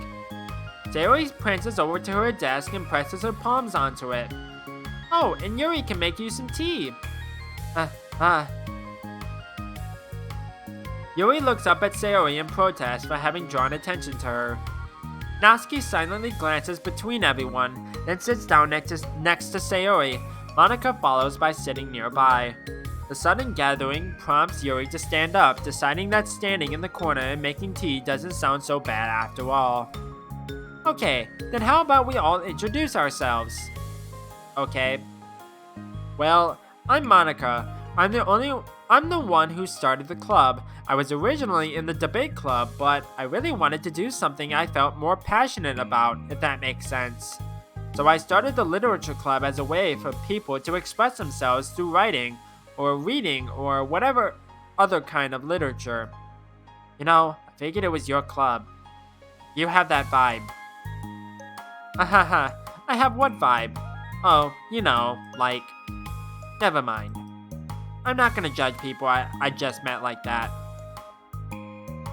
Speaker 1: Sayori prances over to her desk and presses her palms onto it. Oh, and Yuri can make you some tea. Yuri looks up at Sayori in protest for having drawn attention to her. Natsuki silently glances between everyone, then sits down next to Sayori. Monica follows by sitting nearby. The sudden gathering prompts Yuri to stand up, deciding that standing in the corner and making tea doesn't sound so bad after all. Okay, then how about we all introduce ourselves? Okay. Well, I'm Monica. I'm the one who started the club. I was originally in the debate club, but I really wanted to do something I felt more passionate about, if that makes sense. So I started the literature club as a way for people to express themselves through writing, or reading, or whatever other kind of literature. You know, I figured it was your club. You have that vibe. Ahaha, I have what vibe? Oh, you know, like... Never mind. I'm not gonna judge people I just met like that.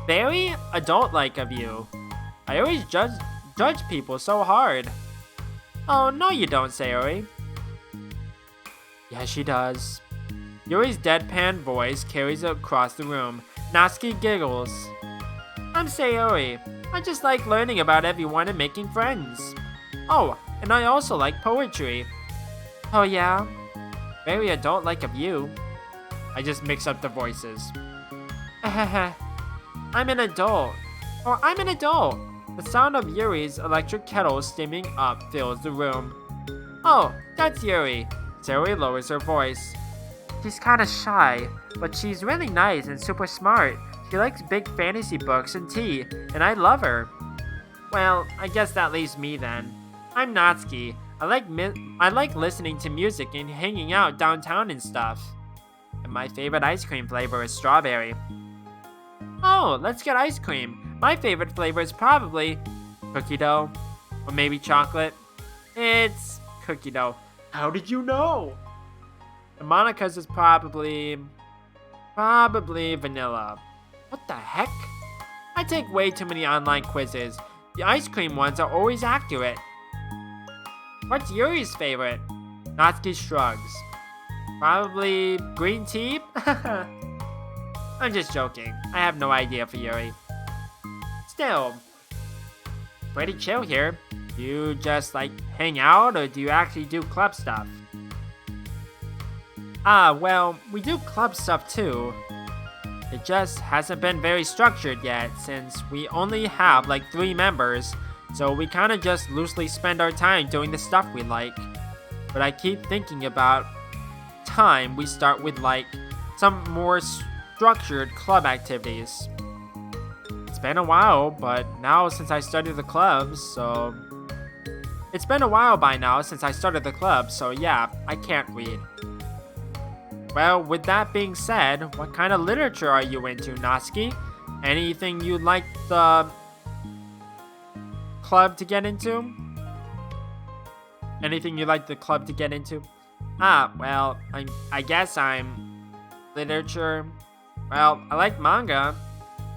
Speaker 1: Very adult-like of you. I always judge people so hard. Oh, no you don't, Sayori. Yeah, she does. Yuri's deadpan voice carries across the room. Natsuki giggles. I'm Sayori. I just like learning about everyone and making friends. Oh, and I also like poetry. Oh yeah? Very adult-like of you. I just mix up the voices. I'm an adult. Oh, I'm an adult. The sound of Yuri's electric kettle steaming up fills the room. Oh, that's Yuri. Sayori lowers her voice. She's kinda shy, but she's really nice and super smart. She likes big fantasy books and tea, and I love her. Well, I guess that leaves me then. I'm Natsuki. I like listening to music and hanging out downtown and stuff. And my favorite ice cream flavor is strawberry. Oh, let's get ice cream. My favorite flavor is probably cookie dough, or maybe chocolate. It's cookie dough. How did you know? And Monica's is probably vanilla. What the heck? I take way too many online quizzes. The ice cream ones are always accurate. What's Yuri's favorite? Natsuki shrugs. Probably green tea? I'm just joking. I have no idea for Yuri. Still, pretty chill here. Do you just like hang out or do you actually do club stuff? Well, we do club stuff too. It just hasn't been very structured yet since we only have like 3 members, so we kinda just loosely spend our time doing the stuff we like. but I keep thinking about time we start with like some more structured club activities. It's been a while, but now since I started the clubs, so it's been a while by now since I started the club, so yeah, I can't read. Well, with that being said, what kind of literature are you into, Natsuki? Anything you'd like the club to get into? Anything you'd like the club to get into? Well, I guess I'm literature. Well, I like manga.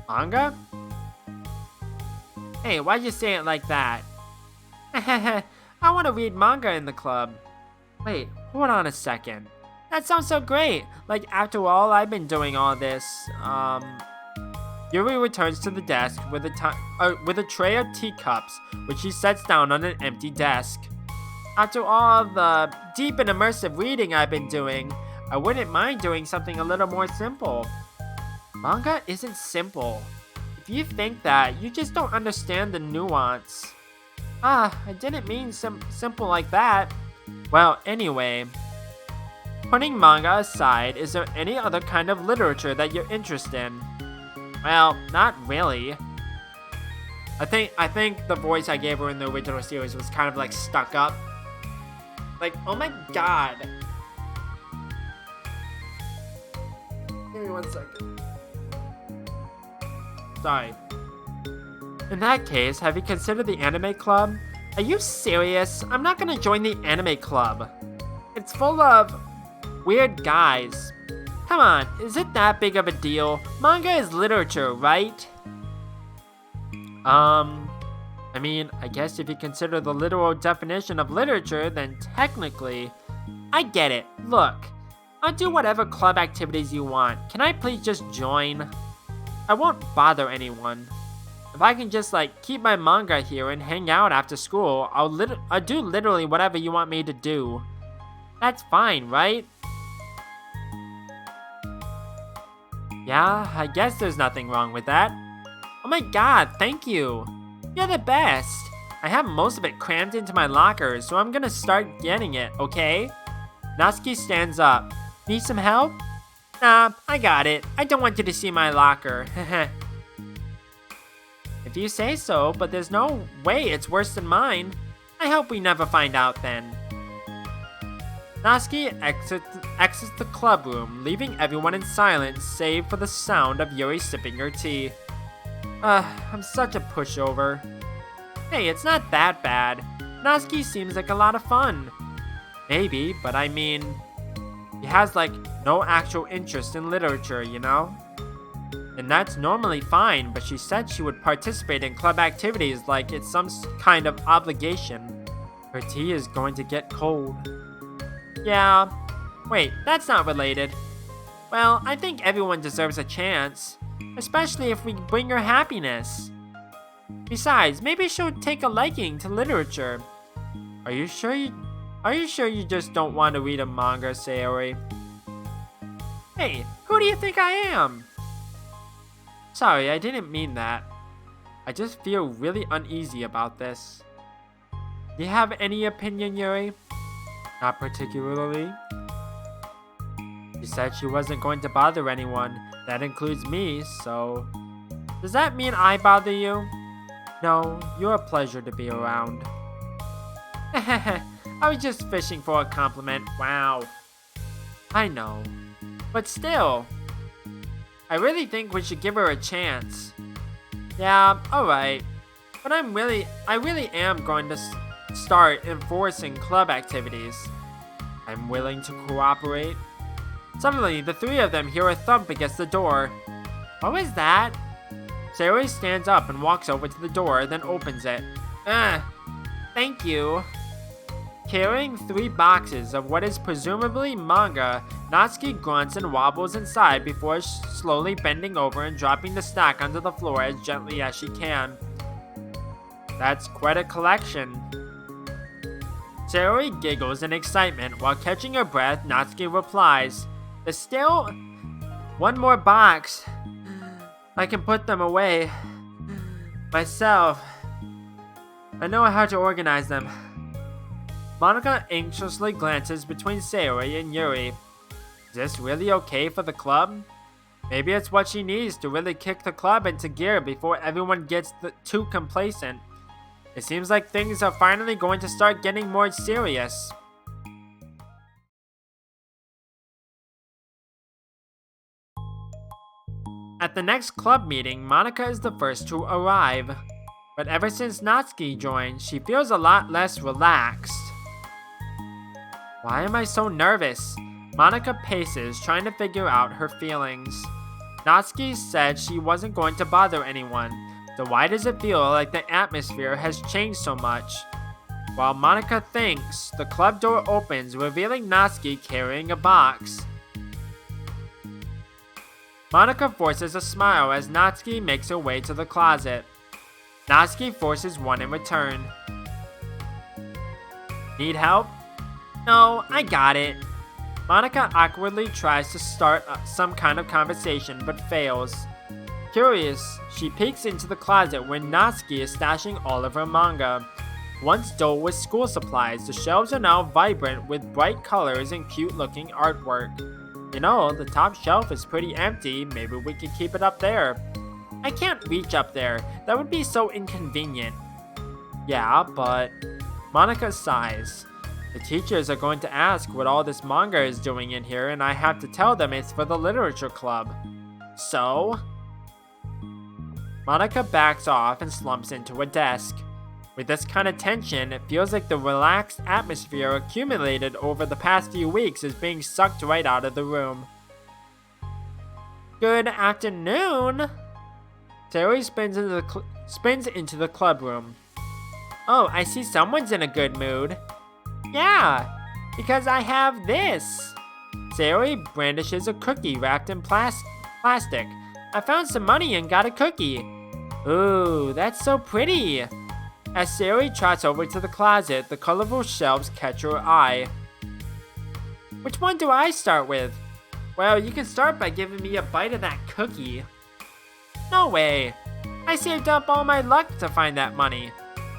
Speaker 1: Manga? Hey, why'd you say it like that? I want to read manga in the club. Wait, hold on a second. That sounds so great. Like, after all, I've been doing all this. Yuri returns to the desk with a tray of teacups, which he sets down on an empty desk. After all the deep and immersive reading I've been doing, I wouldn't mind doing something a little more simple. Manga isn't simple. If you think that, you just don't understand the nuance. I didn't mean simple like that. Well, anyway, putting manga aside, is there any other kind of literature that you're interested in? Well, not really. I think the voice I gave her in the original series was kind of like stuck up. Like, oh my god. Give me 1 second. Sorry. In that case, have you considered the anime club? Are you serious? I'm not gonna join the anime club. It's full of weird guys. Come on, is it that big of a deal? Manga is literature, right? I mean, I guess if you consider the literal definition of literature, then technically, I get it. Look, I'll do whatever club activities you want. Can I please just join? I won't bother anyone. If I can just like keep my manga here and hang out after school, I'll do literally whatever you want me to do. That's fine, right? Yeah, I guess there's nothing wrong with that. Oh my god, thank you. You're the best. I have most of it crammed into my locker, so I'm gonna start getting it, okay? Natsuki stands up. Need some help? Nah, I got it. I don't want you to see my locker. If you say so, but there's no way it's worse than mine. I hope we never find out then. Natsuki exits the club room, leaving everyone in silence save for the sound of Yuri sipping her tea. I'm such a pushover. Hey, it's not that bad. Natsuki seems like a lot of fun. Maybe, but I mean, he has like no actual interest in literature, you know? And that's normally fine, but she said she would participate in club activities like it's some kind of obligation. Her tea is going to get cold. Yeah, wait, that's not related. Well, I think everyone deserves a chance, especially if we bring her happiness. Besides, maybe she'll take a liking to literature. Are you sure you just don't want to read a manga, Sayori? Hey, who do you think I am? Sorry, I didn't mean that. I just feel really uneasy about this. Do you have any opinion, Yuri? Not particularly. She said she wasn't going to bother anyone. That includes me, so... Does that mean I bother you? No, you're a pleasure to be around. I was just fishing for a compliment. Wow. I know. But still, I really think we should give her a chance. Yeah, alright. But I really am going to start enforcing club activities. I'm willing to cooperate. Suddenly, the three of them hear a thump against the door. What was that? Sayori stands up and walks over to the door, then opens it. Thank you. Carrying 3 boxes of what is presumably manga, Natsuki grunts and wobbles inside before slowly bending over and dropping the stack onto the floor as gently as she can. That's quite a collection. Sayori giggles in excitement while catching her breath. Natsuki replies, "There's still 1 more box. I can put them away myself. I know how to organize them." Monica anxiously glances between Sayori and Yuri. Is this really okay for the club? Maybe it's what she needs to really kick the club into gear before everyone gets too complacent. It seems like things are finally going to start getting more serious. At the next club meeting, Monica is the first to arrive. But ever since Natsuki joined, she feels a lot less relaxed. Why am I so nervous? Monica paces, trying to figure out her feelings. Natsuki said she wasn't going to bother anyone, so why does it feel like the atmosphere has changed so much? While Monica thinks, the club door opens, revealing Natsuki carrying a box. Monica forces a smile as Natsuki makes her way to the closet. Natsuki forces one in return. Need help? No, I got it. Monica awkwardly tries to start some kind of conversation but fails. Curious, she peeks into the closet where Natsuki is stashing all of her manga. Once dull with school supplies, the shelves are now vibrant with bright colors and cute-looking artwork. You know, the top shelf is pretty empty, maybe we could keep it up there. I can't reach up there, that would be so inconvenient. Yeah, but... Monica sighs. The teachers are going to ask what all this manga is doing in here, and I have to tell them it's for the literature club. So? Monica backs off and slumps into a desk. With this kind of tension, it feels like the relaxed atmosphere accumulated over the past few weeks is being sucked right out of the room. Good afternoon! Sayori spins into the club room. Oh, I see someone's in a good mood. Yeah, because I have this. Sayori brandishes a cookie wrapped in plastic. I found some money and got a cookie. Ooh, that's so pretty. As Sayori trots over to the closet, the colorful shelves catch her eye. Which one do I start with? Well, you can start by giving me a bite of that cookie. No way. I saved up all my luck to find that money.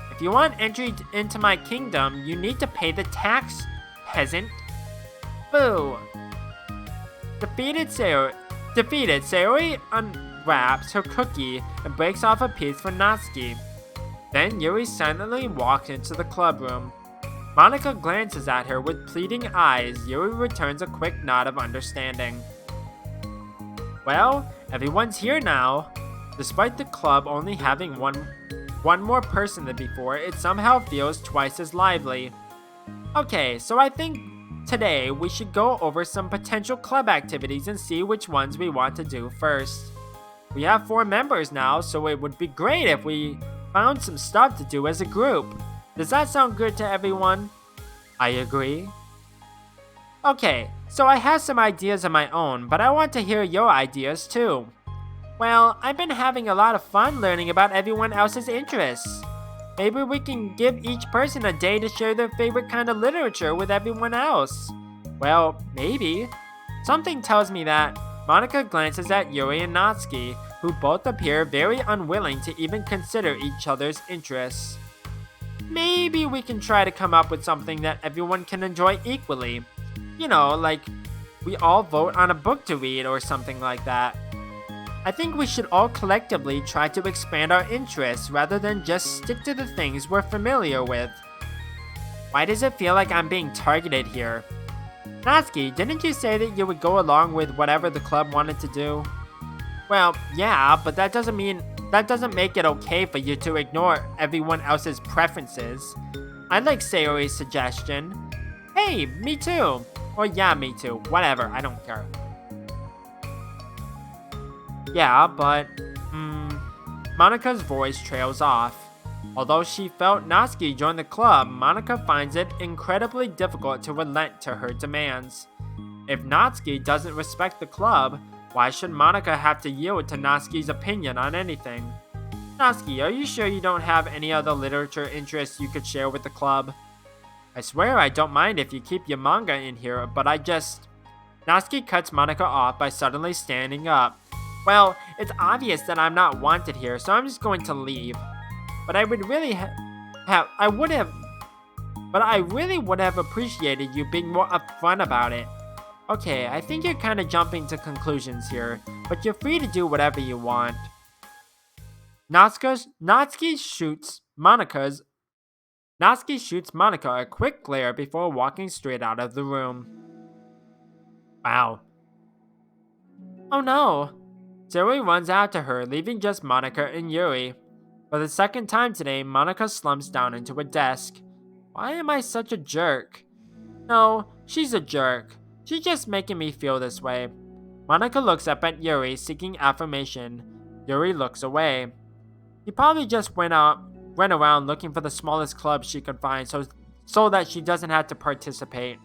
Speaker 1: If you want entry into my kingdom, you need to pay the tax, peasant. Boo. Defeated, Sayori unwraps her cookie and breaks off a piece for Natsuki. Then Yuri silently walks into the club room. Monica glances at her with pleading eyes. Yuri returns a quick nod of understanding. Well, everyone's here now. Despite the club only having one more person than before, it somehow feels twice as lively. Okay, so I think today we should go over some potential club activities and see which ones we want to do first. We have 4 members now, so it would be great if we found some stuff to do as a group. Does that sound good to everyone? I agree. Okay, so I have some ideas of my own, but I want to hear your ideas too. Well, I've been having a lot of fun learning about everyone else's interests. Maybe we can give each person a day to share their favorite kind of literature with everyone else. Well, maybe. Something tells me that. Monica glances at Yuri and Natsuki, who both appear very unwilling to even consider each other's interests. Maybe we can try to come up with something that everyone can enjoy equally. You know, like we all vote on a book to read or something like that. I think we should all collectively try to expand our interests rather than just stick to the things we're familiar with. Why does it feel like I'm being targeted here? Natsuki, didn't you say that you would go along with whatever the club wanted to do? Well, yeah, but that doesn't make it okay for you to ignore everyone else's preferences. I like Sayori's suggestion. Hey, me too. Or yeah, me too. Whatever, I don't care. Yeah, but, Monica's voice trails off. Although she felt Natsuki join the club, Monica finds it incredibly difficult to relent to her demands. If Natsuki doesn't respect the club, why should Monica have to yield to Natsuki's opinion on anything? Natsuki, are you sure you don't have any other literature interests you could share with the club? I swear I don't mind if you keep your manga in here, but Natsuki cuts Monica off by suddenly standing up. Well, it's obvious that I'm not wanted here, so I'm just going to leave. But I would really but I really would have appreciated you being more upfront about it. Okay, I think you're kind of jumping to conclusions here, but you're free to do whatever you want. Natsuki shoots Monica a quick glare before walking straight out of the room. Wow. Oh no! Zoe runs after her, leaving just Monica and Yuri. For the second time today, Monica slumps down into a desk. Why am I such a jerk? No, she's a jerk. She's just making me feel this way. Monica looks up at Yuri, seeking affirmation. Yuri looks away. He probably just went around looking for the smallest club she could find so that she doesn't have to participate.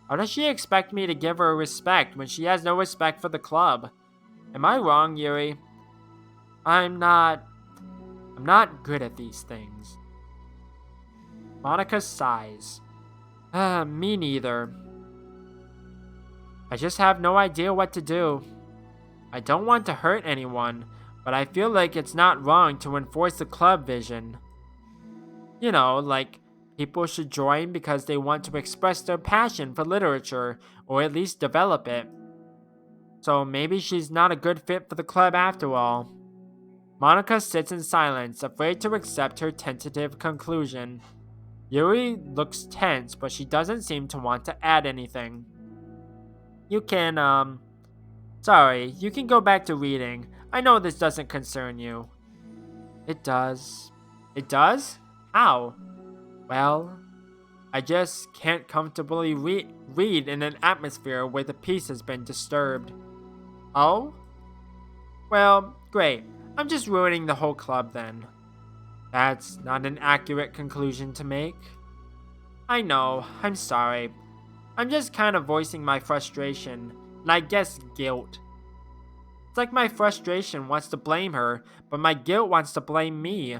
Speaker 1: How does she expect me to give her respect when she has no respect for the club? Am I wrong, Yuri? I'm not good at these things. Monica sighs. Me neither. I just have no idea what to do. I don't want to hurt anyone, but I feel like it's not wrong to enforce the club vision. You know, like people should join because they want to express their passion for literature, or at least develop it. So maybe she's not a good fit for the club after all. Monica sits in silence, afraid to accept her tentative conclusion. Yuri looks tense, but she doesn't seem to want to add anything. You can go back to reading. I know this doesn't concern you. It does. It does? How? Well, I just can't comfortably read in an atmosphere where the peace has been disturbed. Oh? Well, great. I'm just ruining the whole club then. That's not an accurate conclusion to make. I know, I'm sorry. I'm just kind of voicing my frustration, and I guess guilt. It's like my frustration wants to blame her, but my guilt wants to blame me.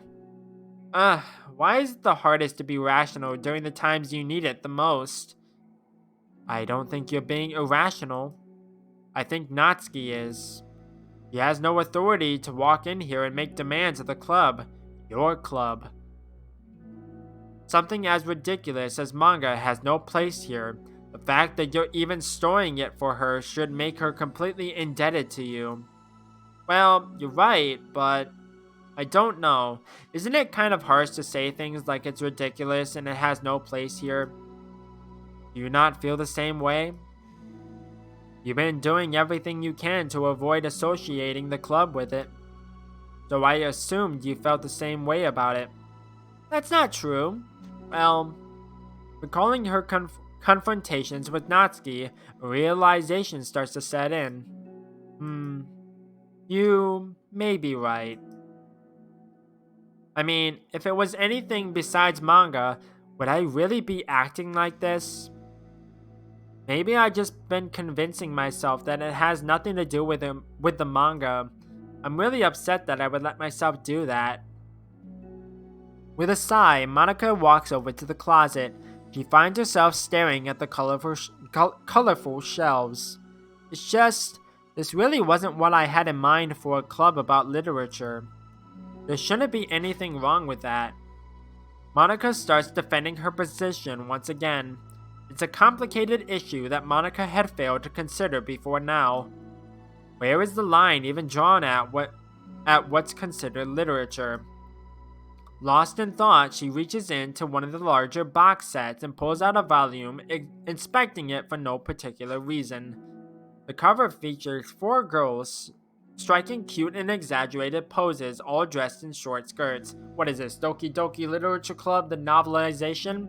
Speaker 1: Why is it the hardest to be rational during the times you need it the most? I don't think you're being irrational. I think Natsuki is. He has no authority to walk in here and make demands of the club. Your club. Something as ridiculous as manga has no place here. The fact that you're even storing it for her should make her completely indebted to you. Well, you're right, but I don't know. Isn't it kind of harsh to say things like it's ridiculous and it has no place here? Do you not feel the same way? You've been doing everything you can to avoid associating the club with it. So I assumed you felt the same way about it. That's not true. Well, recalling her confrontations with Natsuki, a realization starts to set in. You may be right. I mean, if it was anything besides manga, would I really be acting like this? Maybe I just been convincing myself that it has nothing to do with the manga. I'm really upset that I would let myself do that. With a sigh, Monica walks over to the closet. She finds herself staring at the colorful shelves. It's just, this really wasn't what I had in mind for a club about literature. There shouldn't be anything wrong with that. Monica starts defending her position once again. It's a complicated issue that Monica had failed to consider before now. Where is the line even drawn at what's considered literature? Lost in thought, she reaches into one of the larger box sets and pulls out a volume, inspecting it for no particular reason. The cover features 4 girls striking cute and exaggerated poses, all dressed in short skirts. What is this, Doki Doki Literature Club, the novelization?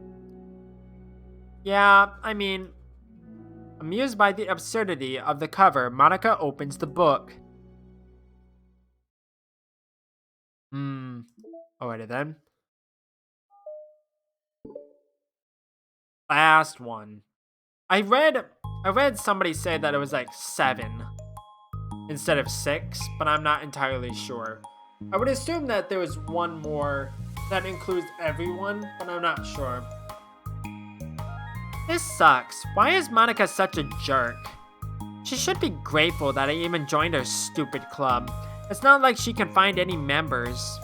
Speaker 1: Yeah, I mean, amused by the absurdity of the cover, Monica opens the book. Alrighty then. Last one. I read somebody say that it was like 7 instead of 6, but I'm not entirely sure. I would assume that there was one more that includes everyone, but I'm not sure. This sucks. Why is Monica such a jerk? She should be grateful that I even joined her stupid club. It's not like she can find any members.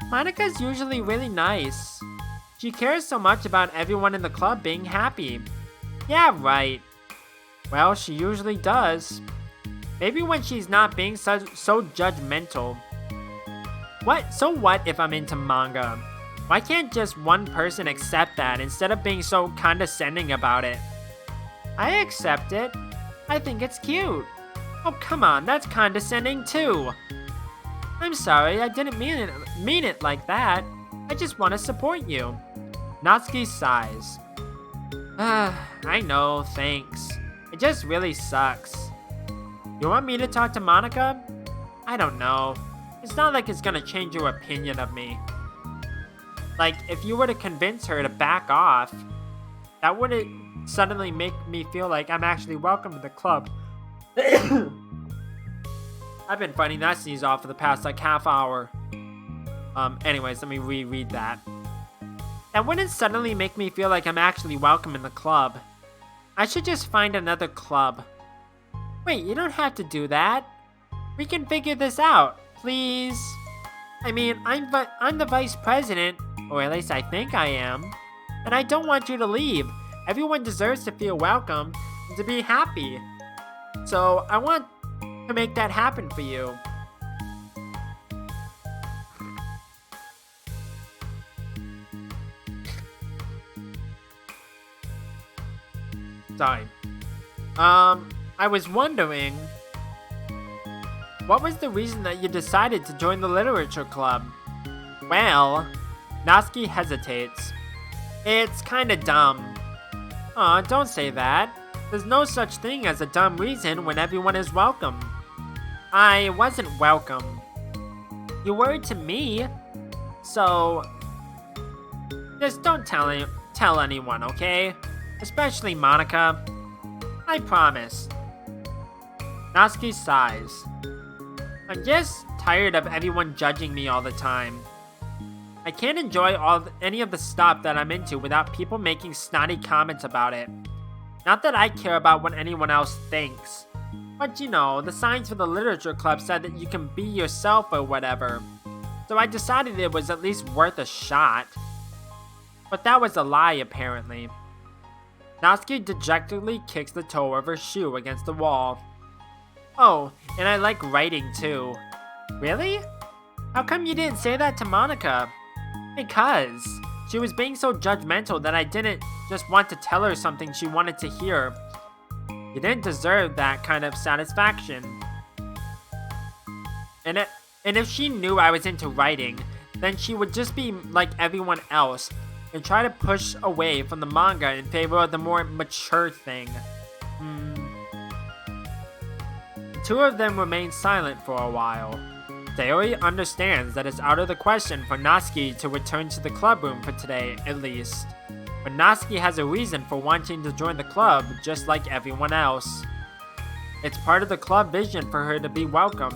Speaker 1: Monica's usually really nice. She cares so much about everyone in the club being happy. Yeah, right. Well, she usually does. Maybe when she's not being so judgmental. So what if I'm into manga? Why can't just one person accept that instead of being so condescending about it? I accept it. I think it's cute. Oh, come on, that's condescending too. I'm sorry, I didn't mean it like that. I just want to support you. Natsuki sighs. I know, thanks. It just really sucks. You want me to talk to Monica? I don't know. It's not like it's gonna change your opinion of me. Like, if you were to convince her to back off, that wouldn't suddenly make me feel like I'm actually welcome to the club. I've been fighting that sneeze off for the past like half hour. Anyways, let me reread that. That wouldn't suddenly make me feel like I'm actually welcome in the club. I should just find another club. Wait, you don't have to do that. We can figure this out, please. I mean, I'm the vice president, or at least I think I am. And I don't want you to leave. Everyone deserves to feel welcome and to be happy. So I want to make that happen for you. Sorry. I was wondering, what was the reason that you decided to join the literature club? Well, Natsuki hesitates. It's kinda dumb. Aw, don't say that. There's no such thing as a dumb reason when everyone is welcome. I wasn't welcome. You were to me. So, just don't tell anyone, okay? Especially Monica. I promise. Natsuki sighs. I'm just tired of everyone judging me all the time. I can't enjoy any of the stuff that I'm into without people making snotty comments about it. Not that I care about what anyone else thinks. But you know, the signs for the literature club said that you can be yourself or whatever. So I decided it was at least worth a shot. But that was a lie, apparently. Natsuki dejectedly kicks the toe of her shoe against the wall. Oh, and I like writing too. Really? How come you didn't say that to Monica? Because she was being so judgmental that I didn't just want to tell her something she wanted to hear. You didn't deserve that kind of satisfaction. And if she knew I was into writing, then she would just be like everyone else and try to push away from the manga in favor of the more mature thing. The two of them remain silent for a while. Sayori understands that it's out of the question for Natsuki to return to the club room for today, at least. But Natsuki has a reason for wanting to join the club just like everyone else. It's part of the club vision for her to be welcome.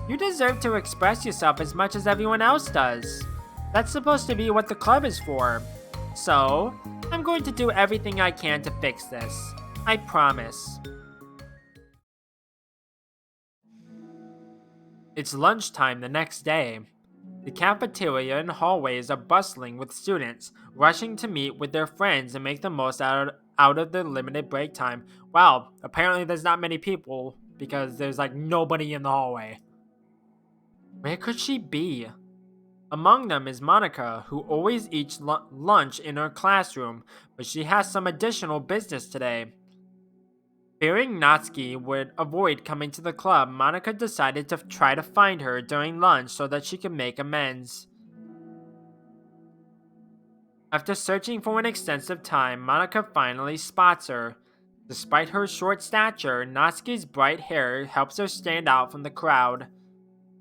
Speaker 1: You deserve to express yourself as much as everyone else does. That's supposed to be what the club is for. So, I'm going to do everything I can to fix this. I promise. It's lunchtime the next day. The cafeteria and hallways are bustling with students, rushing to meet with their friends and make the most out of their limited break time. Wow, apparently there's not many people because there's like nobody in the hallway. Where could she be? Among them is Monica, who always eats lunch in her classroom, but she has some additional business today. Fearing Natsuki would avoid coming to the club, Monica decided to try to find her during lunch so that she could make amends. After searching for an extensive time, Monica finally spots her. Despite her short stature, Natsuki's bright hair helps her stand out from the crowd.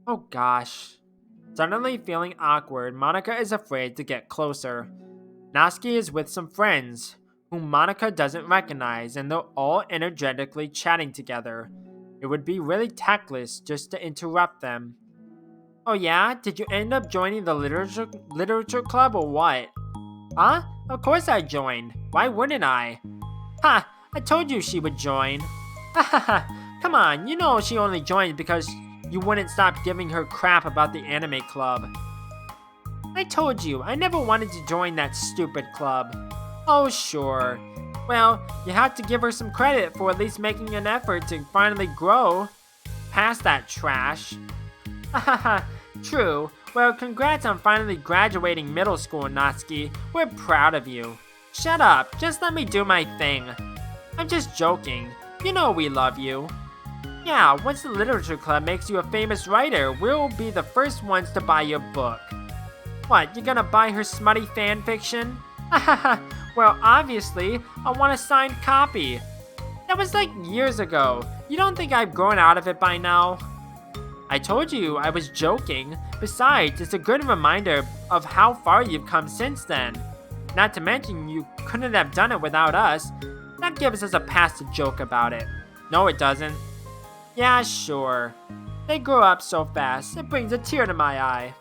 Speaker 1: Oh gosh. Suddenly feeling awkward, Monica is afraid to get closer. Natsuki is with some friends, whom Monica doesn't recognize, and they're all energetically chatting together. It would be really tactless just to interrupt them. Oh yeah? Did you end up joining the literature club or what? Huh? Of course I joined. Why wouldn't I? Ha! I told you she would join. Ha ha ha! Come on, you know she only joined because you wouldn't stop giving her crap about the anime club. I told you, I never wanted to join that stupid club. Oh, sure. Well, you have to give her some credit for at least making an effort to finally grow past that trash. Hahaha, true. Well, congrats on finally graduating middle school, Natsuki. We're proud of you. Shut up, just let me do my thing. I'm just joking. You know we love you. Yeah, once the literature club makes you a famous writer, we'll be the first ones to buy your book. What, you gonna buy her smutty fan fiction? Hahaha, well, obviously, I want a signed copy. That was like years ago. You don't think I've grown out of it by now? I told you I was joking. Besides, it's a good reminder of how far you've come since then. Not to mention, you couldn't have done it without us. That gives us a pass to joke about it. No, it doesn't. Yeah, sure. They grow up so fast, it brings a tear to my eye.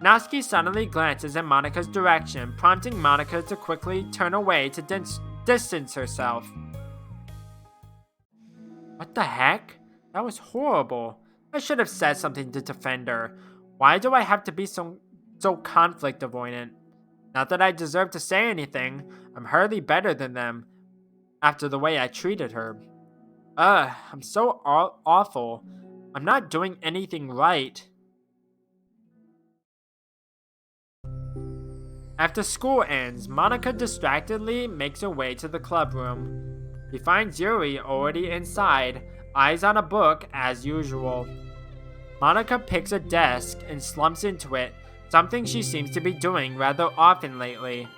Speaker 1: Natsuki suddenly glances in Monika's direction, prompting Monika to quickly turn away to distance herself. What the heck? That was horrible. I should have said something to defend her. Why do I have to be so conflict avoidant? Not that I deserve to say anything. I'm hardly better than them after the way I treated her. I'm so awful. I'm not doing anything right. After school ends, Monika distractedly makes her way to the club room. She finds Yuri already inside, eyes on a book as usual. Monika picks a desk and slumps into it, something she seems to be doing rather often lately.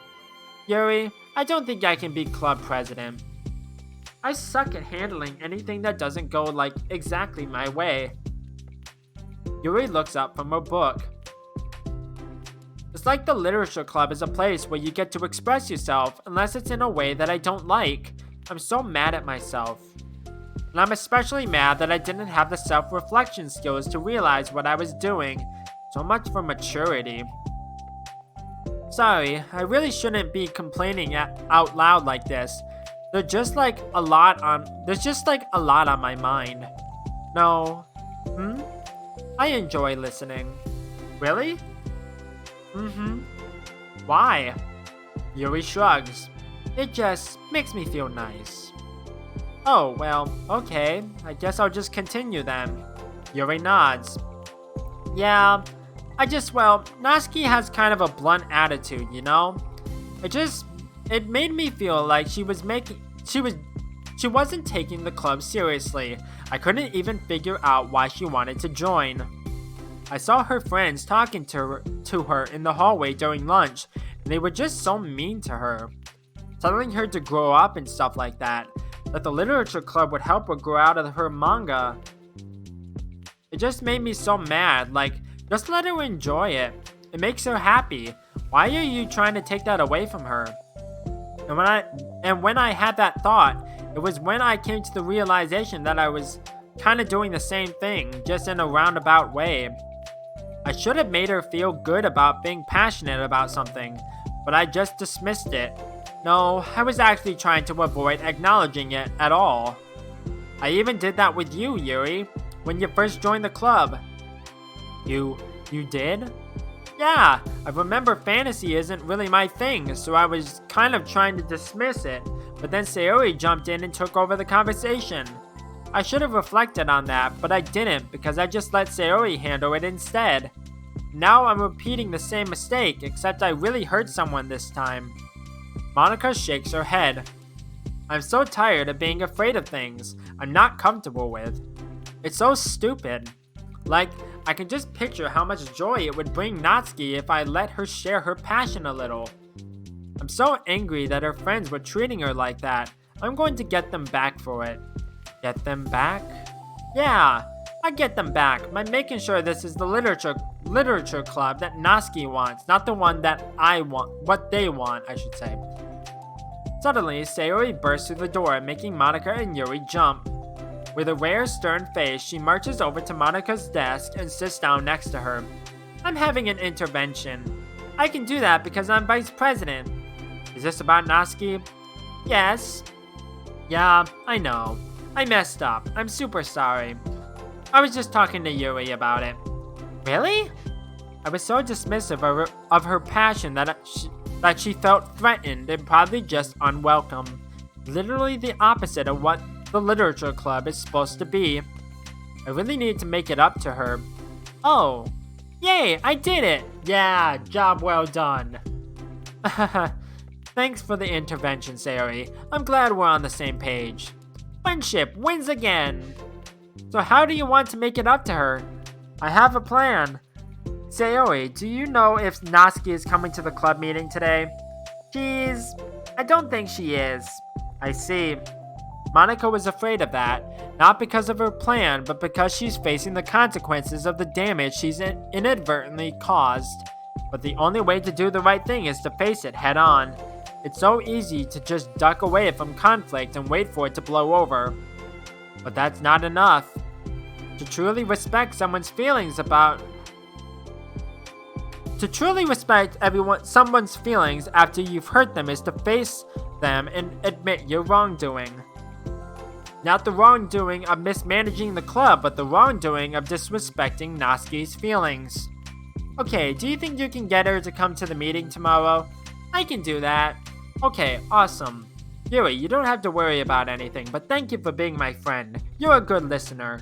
Speaker 1: Yuri, I don't think I can be club president. I suck at handling anything that doesn't go like exactly my way. Yuri looks up from her book. It's like the literature club is a place where you get to express yourself unless it's in a way that I don't like. I'm so mad at myself. And I'm especially mad that I didn't have the self-reflection skills to realize what I was doing. So much for maturity. Sorry, I really shouldn't be complaining out loud like this. There's just like a lot on my mind. No. I enjoy listening. Really? Why? Yuri shrugs. It just makes me feel nice. Oh, well, okay. I guess I'll just continue then. Yuri nods. Yeah, Natsuki has kind of a blunt attitude, you know? It made me feel like she wasn't taking the club seriously. I couldn't even figure out why she wanted to join. I saw her friends talking to her in the hallway during lunch, and they were just so mean to her. Telling her to grow up and stuff like that. That the literature club would help her grow out of her manga. It just made me so mad, like, just let her enjoy it. It makes her happy. Why are you trying to take that away from her? And when I had that thought, it was when I came to the realization that I was kind of doing the same thing, just in a roundabout way. I should have made her feel good about being passionate about something, but I just dismissed it. No, I was actually trying to avoid acknowledging it at all. I even did that with you, Yuri, when you first joined the club. You did? Yeah, I remember fantasy isn't really my thing, so I was kind of trying to dismiss it, but then Sayori jumped in and took over the conversation. I should have reflected on that, but I didn't because I just let Sayori handle it instead. Now I'm repeating the same mistake, except I really hurt someone this time. Monika shakes her head. I'm so tired of being afraid of things I'm not comfortable with. It's so stupid. Like, I can just picture how much joy it would bring Natsuki if I let her share her passion a little. I'm so angry that her friends were treating her like that. I'm going to get them back for it. Get them back? Yeah, I get them back by making sure this is the literature club that Natsuki wants, not the one that I want, what they want, I should say. Suddenly, Sayori bursts through the door, making Monika and Yuri jump. With a rare stern face, she marches over to Monika's desk and sits down next to her. I'm having an intervention. I can do that because I'm vice president. Is this about Natsuki? Yes. Yeah, I know. I messed up. I'm super sorry. I was just talking to Yuri about it. Really? I was so dismissive of her passion that she felt threatened and probably just unwelcome. Literally the opposite of what the literature club is supposed to be. I really need to make it up to her. Oh, yay, I did it! Yeah, job well done. Thanks for the intervention, Sayori. I'm glad we're on the same page. Friendship wins again! So how do you want to make it up to her? I have a plan. Sayori, do you know if Natsuki is coming to the club meeting today? I don't think she is. I see. Monica was afraid of that, not because of her plan, but because she's facing the consequences of the damage she's inadvertently caused. But the only way to do the right thing is to face it head on. It's so easy to just duck away from conflict and wait for it to blow over. But that's not enough. To truly respect someone's feelings after you've hurt them is to face them and admit your wrongdoing. Not the wrongdoing of mismanaging the club, but the wrongdoing of disrespecting Natsuki's feelings. Okay, do you think you can get her to come to the meeting tomorrow? I can do that. Okay, awesome. Yuri, you don't have to worry about anything, but thank you for being my friend. You're a good listener.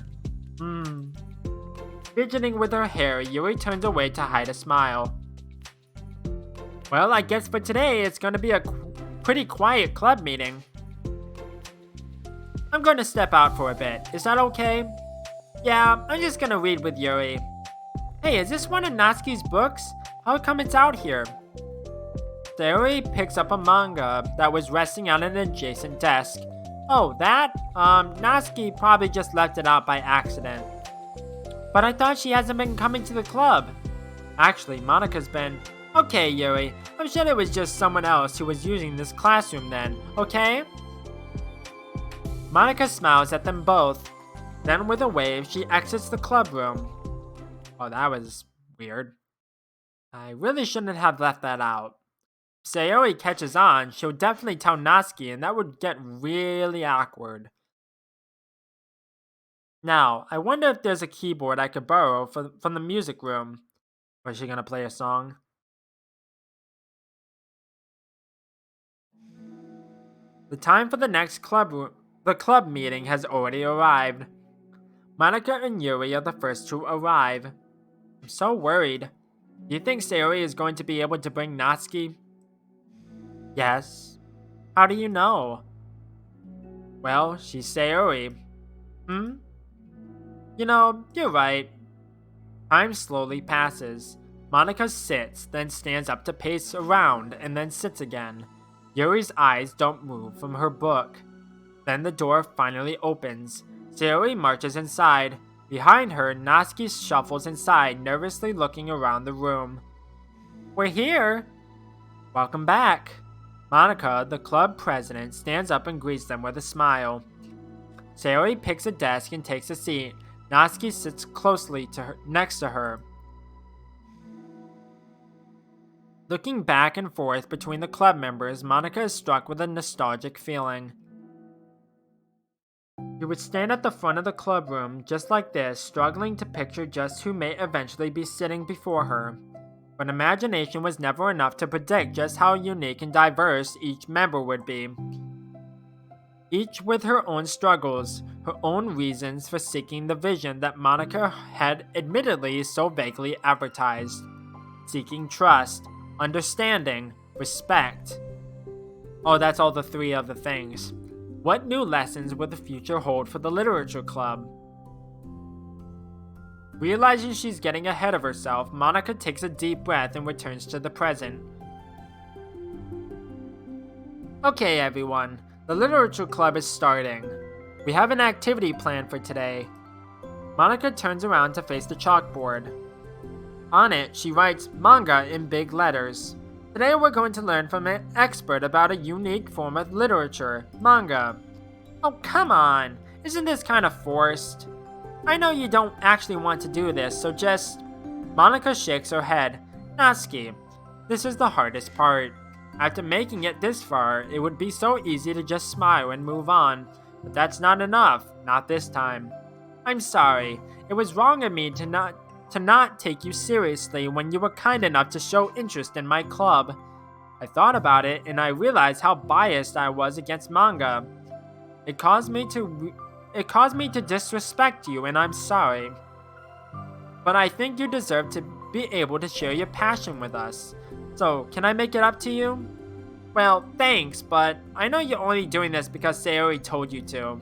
Speaker 1: Fidgeting with her hair, Yuri turns away to hide a smile. Well, I guess for today, it's gonna be a pretty quiet club meeting. I'm gonna step out for a bit. Is that okay? Yeah, I'm just gonna read with Yuri. Hey, is this one of Natsuki's books? How come it's out here? Sayori picks up a manga that was resting on an adjacent desk. Oh, that? Natsuki probably just left it out by accident. But I thought she hasn't been coming to the club. Actually, Monica's been... Okay, Yuri, I'm sure it was just someone else who was using this classroom then, okay? Monica smiles at them both. Then with a wave, she exits the club room. Oh, that was weird. I really shouldn't have left that out. If Sayori catches on, she'll definitely tell Natsuki and that would get really awkward. Now, I wonder if there's a keyboard I could borrow from the music room. Or is she gonna play a song? The time for the next club meeting has already arrived. Monica and Yuri are the first to arrive. I'm so worried. Do you think Sayori is going to be able to bring Natsuki? Yes. How do you know? Well, she's Sayori. You know, you're right. Time slowly passes. Monica sits, then stands up to pace around, and then sits again. Yuri's eyes don't move from her book. Then the door finally opens. Sayori marches inside. Behind her, Natsuki shuffles inside, nervously looking around the room. We're here! Welcome back. Monica, the club president, stands up and greets them with a smile. Sayori picks a desk and takes a seat. Natsuki sits closely next to her. Looking back and forth between the club members, Monica is struck with a nostalgic feeling. She would stand at the front of the club room, just like this, struggling to picture just who may eventually be sitting before her. But imagination was never enough to predict just how unique and diverse each member would be. Each with her own struggles, her own reasons for seeking the vision that Monica had admittedly so vaguely advertised. Seeking trust, understanding, respect. Oh, that's all the three of the things. What new lessons will the future hold for the literature club? Realizing she's getting ahead of herself, Monica takes a deep breath and returns to the present. Okay, everyone. The literature club is starting. We have an activity planned for today. Monica turns around to face the chalkboard. On it, she writes manga in big letters. Today we're going to learn from an expert about a unique form of literature, manga. Oh, come on! Isn't this kind of forced? I know you don't actually want to do this, so just... Monica shakes her head. Natsuki, this is the hardest part. After making it this far, it would be so easy to just smile and move on. But that's not enough, not this time. I'm sorry, it was wrong of me to to not take you seriously when you were kind enough to show interest in my club. I thought about it and I realized how biased I was against manga. It caused me to disrespect you, and I'm sorry. But I think you deserve to be able to share your passion with us. So, can I make it up to you? Well, thanks, but I know you're only doing this because Sayori told you to.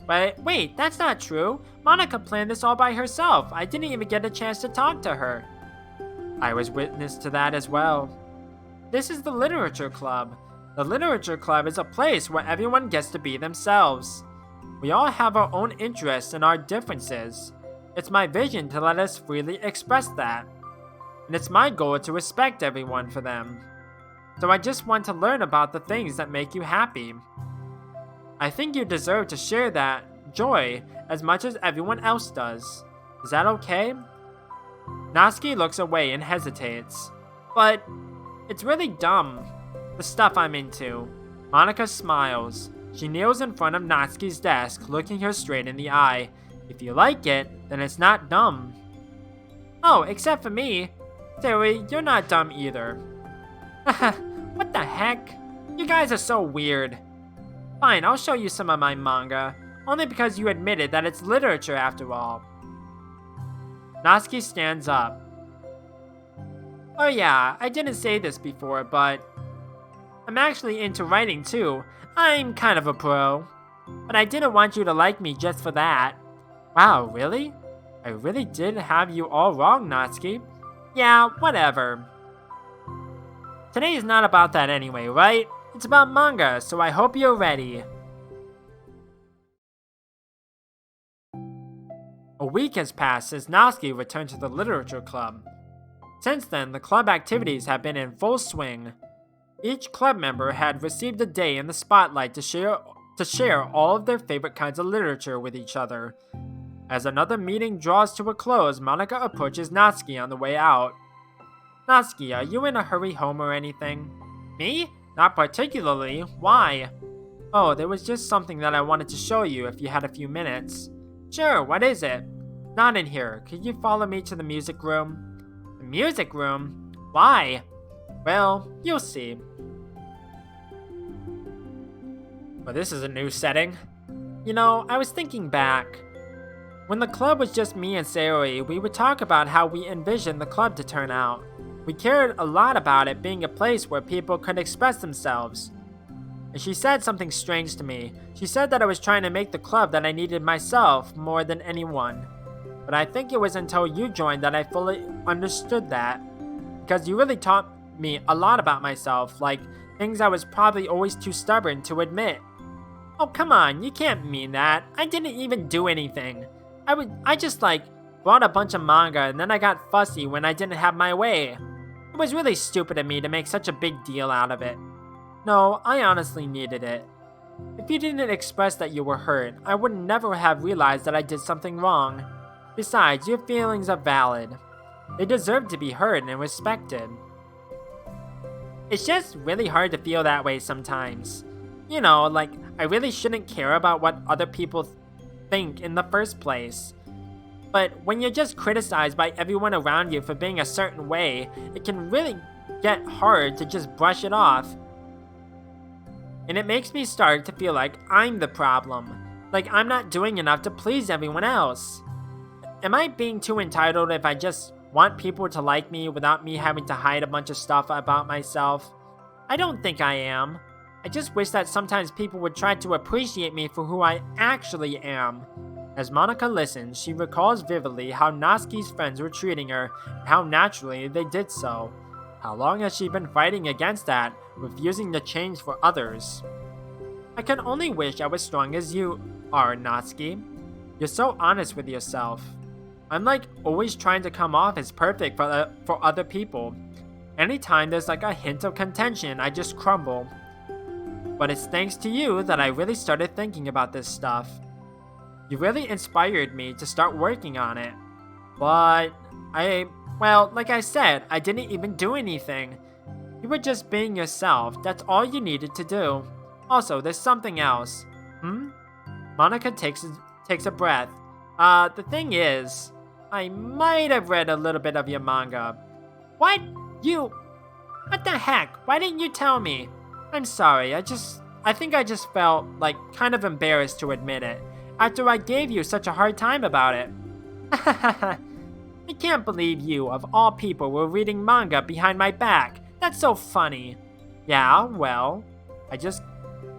Speaker 1: But wait, that's not true. Monica planned this all by herself. I didn't even get a chance to talk to her. I was witness to that as well. This is the Literature Club. The Literature Club is a place where everyone gets to be themselves. We all have our own interests and our differences. It's my vision to let us freely express that. And it's my goal to respect everyone for them. So I just want to learn about the things that make you happy. I think you deserve to share that joy as much as everyone else does. Is that okay? Natsuki looks away and hesitates. But it's really dumb, the stuff I'm into. Monica smiles. She kneels in front of Natsuki's desk, looking her straight in the eye. If you like it, then it's not dumb. Oh, except for me. Sayori, you're not dumb either. What the heck? You guys are so weird. Fine, I'll show you some of my manga. Only because you admitted that it's literature after all. Natsuki stands up. Oh yeah, I didn't say this before, but I'm actually into writing too. I'm kind of a pro. But I didn't want you to like me just for that. Wow, really? I really did have you all wrong, Natsuki. Yeah, whatever. Today is not about that anyway, right? It's about manga, so I hope you're ready. A week has passed since Natsuki returned to the Literature Club. Since then, the club activities have been in full swing. Each club member had received a day in the spotlight to share all of their favorite kinds of literature with each other. As another meeting draws to a close, Monica approaches Natsuki on the way out. Natsuki, are you in a hurry home or anything? Me? Not particularly. Why? Oh, there was just something that I wanted to show you if you had a few minutes. Sure, what is it? Not in here. Could you follow me to the music room? The music room? Why? Well, you'll see. Well, this is a new setting. You know, I was thinking back. When the club was just me and Sayori, we would talk about how we envisioned the club to turn out. We cared a lot about it being a place where people could express themselves. And she said something strange to me. She said that I was trying to make the club that I needed myself more than anyone. But I think it was until you joined that I fully understood that. Because you really taught me a lot about myself, like things I was probably always too stubborn to admit. Oh, come on, you can't mean that. I didn't even do anything. I just brought a bunch of manga and then I got fussy when I didn't have my way. It was really stupid of me to make such a big deal out of it. No, I honestly needed it. If you didn't express that you were hurt, I would never have realized that I did something wrong. Besides, your feelings are valid. They deserve to be heard and respected. It's just really hard to feel that way sometimes. You know, I really shouldn't care about what other people think in the first place. But when you're just criticized by everyone around you for being a certain way, it can really get hard to just brush it off. And it makes me start to feel like I'm the problem. Like I'm not doing enough to please everyone else. Am I being too entitled if I just want people to like me without me having to hide a bunch of stuff about myself? I don't think I am. I just wish that sometimes people would try to appreciate me for who I actually am. As Monica listens, she recalls vividly how Natsuki's friends were treating her and how naturally they did so. How long has she been fighting against that, refusing to change for others? I can only wish I was strong as you are, Natsuki. You're so honest with yourself. I'm always trying to come off as perfect for other people. Anytime there's a hint of contention, I just crumble. But it's thanks to you that I really started thinking about this stuff. You really inspired me to start working on it. But like I said, I didn't even do anything. You were just being yourself. That's all you needed to do. Also, there's something else. Monica takes a breath. The thing is, I might have read a little bit of your manga. What? You? What the heck? Why didn't you tell me? I'm sorry, I think I just felt, like, kind of embarrassed to admit it, after I gave you such a hard time about it. I can't believe you, of all people, were reading manga behind my back. That's so funny. Yeah, well, I just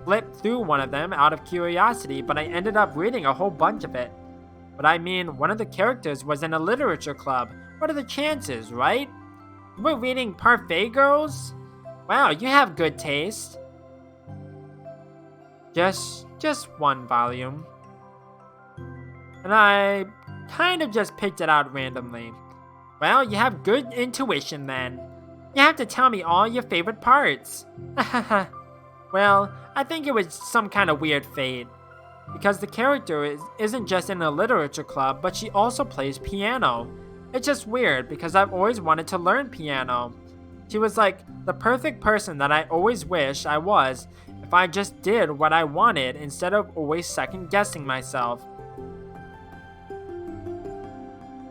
Speaker 1: flipped through one of them out of curiosity, but I ended up reading a whole bunch of it. But I mean, one of the characters was in a literature club. What are the chances, right? We're reading Parfait Girls? Wow, you have good taste. Just one volume. And I kind of just picked it out randomly. Well, you have good intuition then. You have to tell me all your favorite parts. Well, I think it was some kind of weird fate. Because the character isn't just in a literature club, but she also plays piano. It's just weird because I've always wanted to learn piano. She was like the perfect person that I always wish I was if I just did what I wanted instead of always second guessing myself.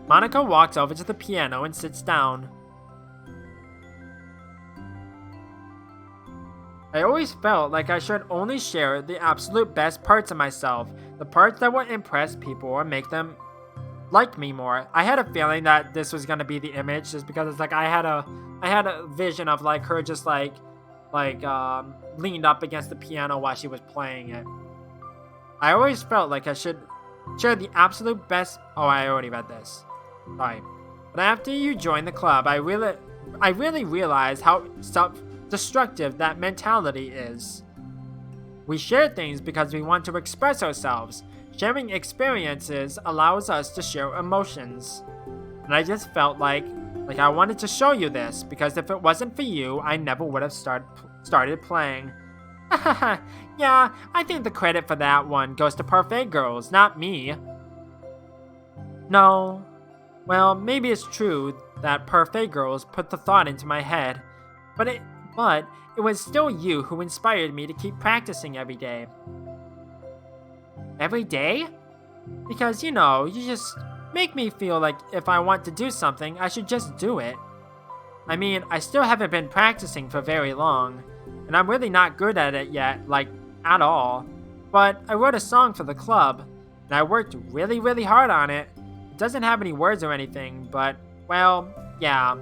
Speaker 1: Monica walks over to the piano and sits down. I always felt like I should only share the absolute best parts of myself, the parts that would impress people or make them like me more. I had a feeling that this was gonna be the image, just because it's like I had a vision of like her just like leaned up against the piano while she was playing it. I always felt like I should share the absolute best. Oh, I already read this. Sorry. But after you joined the club, I really realized how self-destructive that mentality is. We share things because we want to express ourselves. Sharing experiences allows us to share emotions. And I just felt like I wanted to show you this, because if it wasn't for you, I never would have started playing. Yeah, I think the credit for that one goes to Parfait Girls, not me. No. Well, maybe it's true that Parfait Girls put the thought into my head, but it was still you who inspired me to keep practicing every day. Every day? Because, you know, you just make me feel like if I want to do something, I should just do it. I mean, I still haven't been practicing for very long, and I'm really not good at it yet, like, at all. But I wrote a song for the club, and I worked really, really hard on it. It doesn't have any words or anything, but, well, yeah.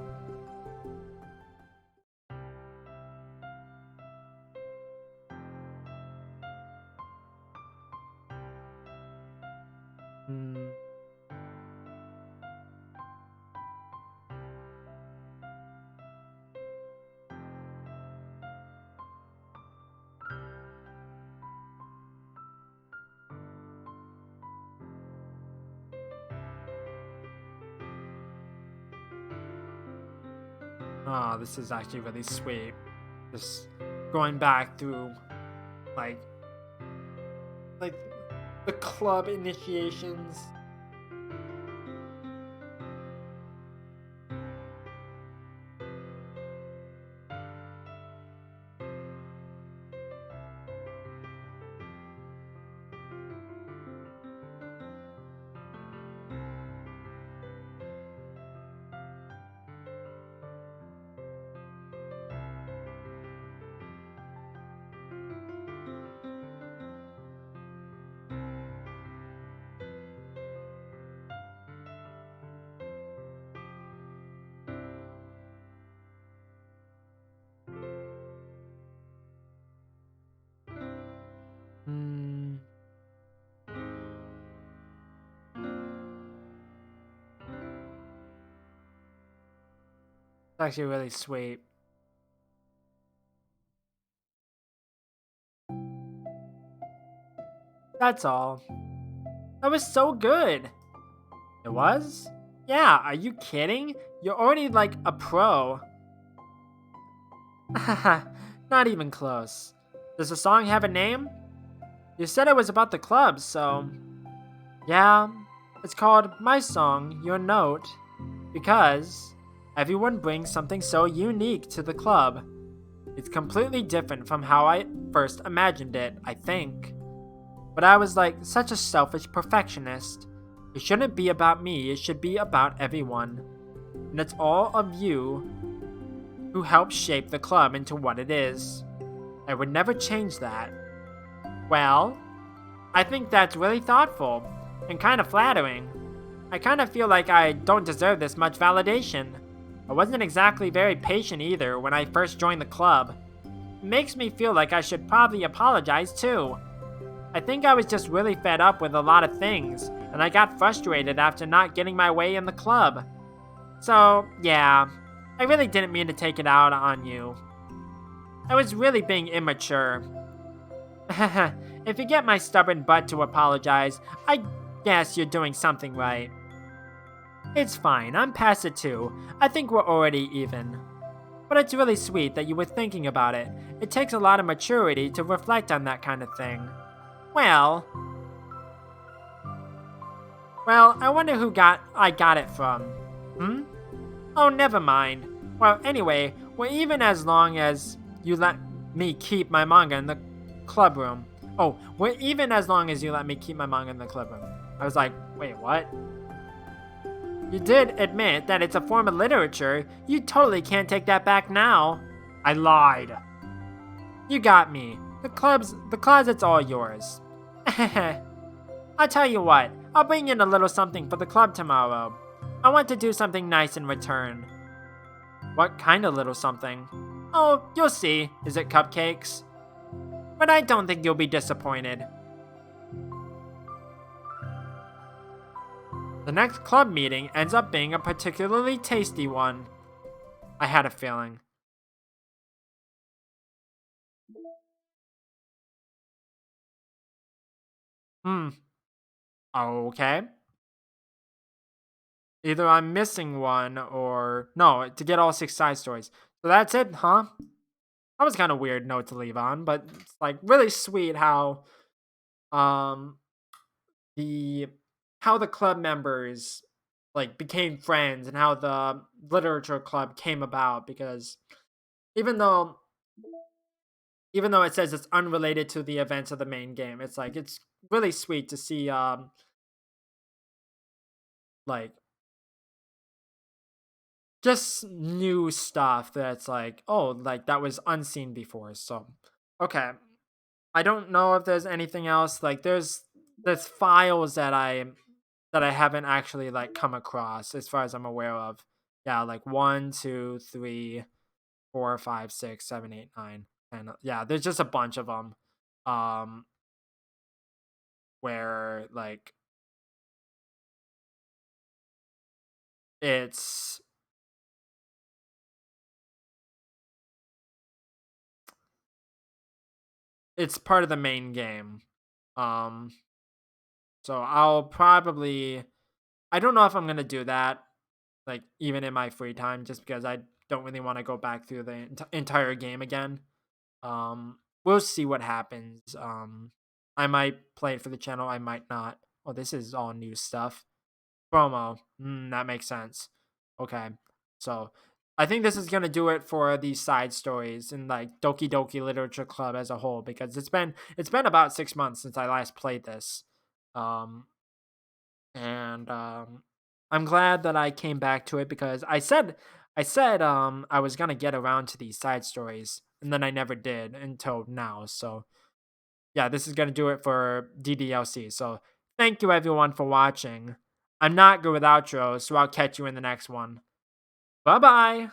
Speaker 1: Oh, this is actually really sweet. Just going back through, like the club initiations. It's actually really sweet. That's all. That was so good. It was? Yeah, are you kidding? You're already like a pro. Haha, not even close. Does the song have a name? You said it was about the club, so... Yeah, it's called My Song, Your Note, because everyone brings something so unique to the club. It's completely different from how I first imagined it, I think. But I was like such a selfish perfectionist. It shouldn't be about me, it should be about everyone. And it's all of you who helped shape the club into what it is. I would never change that. Well, I think that's really thoughtful and kind of flattering. I kind of feel like I don't deserve this much validation. I wasn't exactly very patient either when I first joined the club. It makes me feel like I should probably apologize too. I think I was just really fed up with a lot of things, and I got frustrated after not getting my way in the club. So, yeah, I really didn't mean to take it out on you. I was really being immature. If you get my stubborn butt to apologize, I guess you're doing something right. It's fine, I'm past it too. I think we're already even. But it's really sweet that you were thinking about it. It takes a lot of maturity to reflect on that kind of thing. Well, I wonder who I got it from. Hmm? Oh, never mind. Well, anyway, we're even as long as you let me keep my manga in the club room. Oh, we're even as long as you let me keep my manga in the club room. I was like, wait, what? You did admit that it's a form of literature. You totally can't take that back now. I lied. You got me. The closet's all yours. I'll tell you what, I'll bring in a little something for the club tomorrow. I want to do something nice in return. What kind of little something? Oh, you'll see. Is it cupcakes? But I don't think you'll be disappointed. The next club meeting ends up being a particularly tasty one. I had a feeling. Hmm. Okay. Either I'm missing one or... No, to get all 6 side stories. So that's it, huh? That was kind of weird note to leave on, but it's like really sweet how um the the club members like became friends and how the literature club came about because even though it says it's unrelated to the events of the main game, it's like it's really sweet to see like just new stuff that's like, oh, like that was unseen before. So okay, I don't know if there's anything else. Like there's files that I haven't actually like come across as far as I'm aware of. Yeah, like 1, 2, 3, 4, 5, 6, 7, 8, 9, and yeah, there's just a bunch of them. Um, where like it's part of the main game. Um, so I'll probably I don't know if I'm gonna do that like even in my free time, just because I don't really want to go back through the entire game again. We'll see what happens. I might play it for the channel. I might not. Oh, this is all new stuff. Promo. That makes sense. Okay, so I think this is gonna do it for these side stories and like Doki Doki Literature Club as a whole because it's been about 6 months since I last played this. Um, and I'm glad that I came back to it because I said I was gonna get around to these side stories, and then I never did until now. So yeah, this is gonna do it for DDLC. So thank you everyone for watching. I'm not good with outros, so I'll catch you in the next one. Bye bye.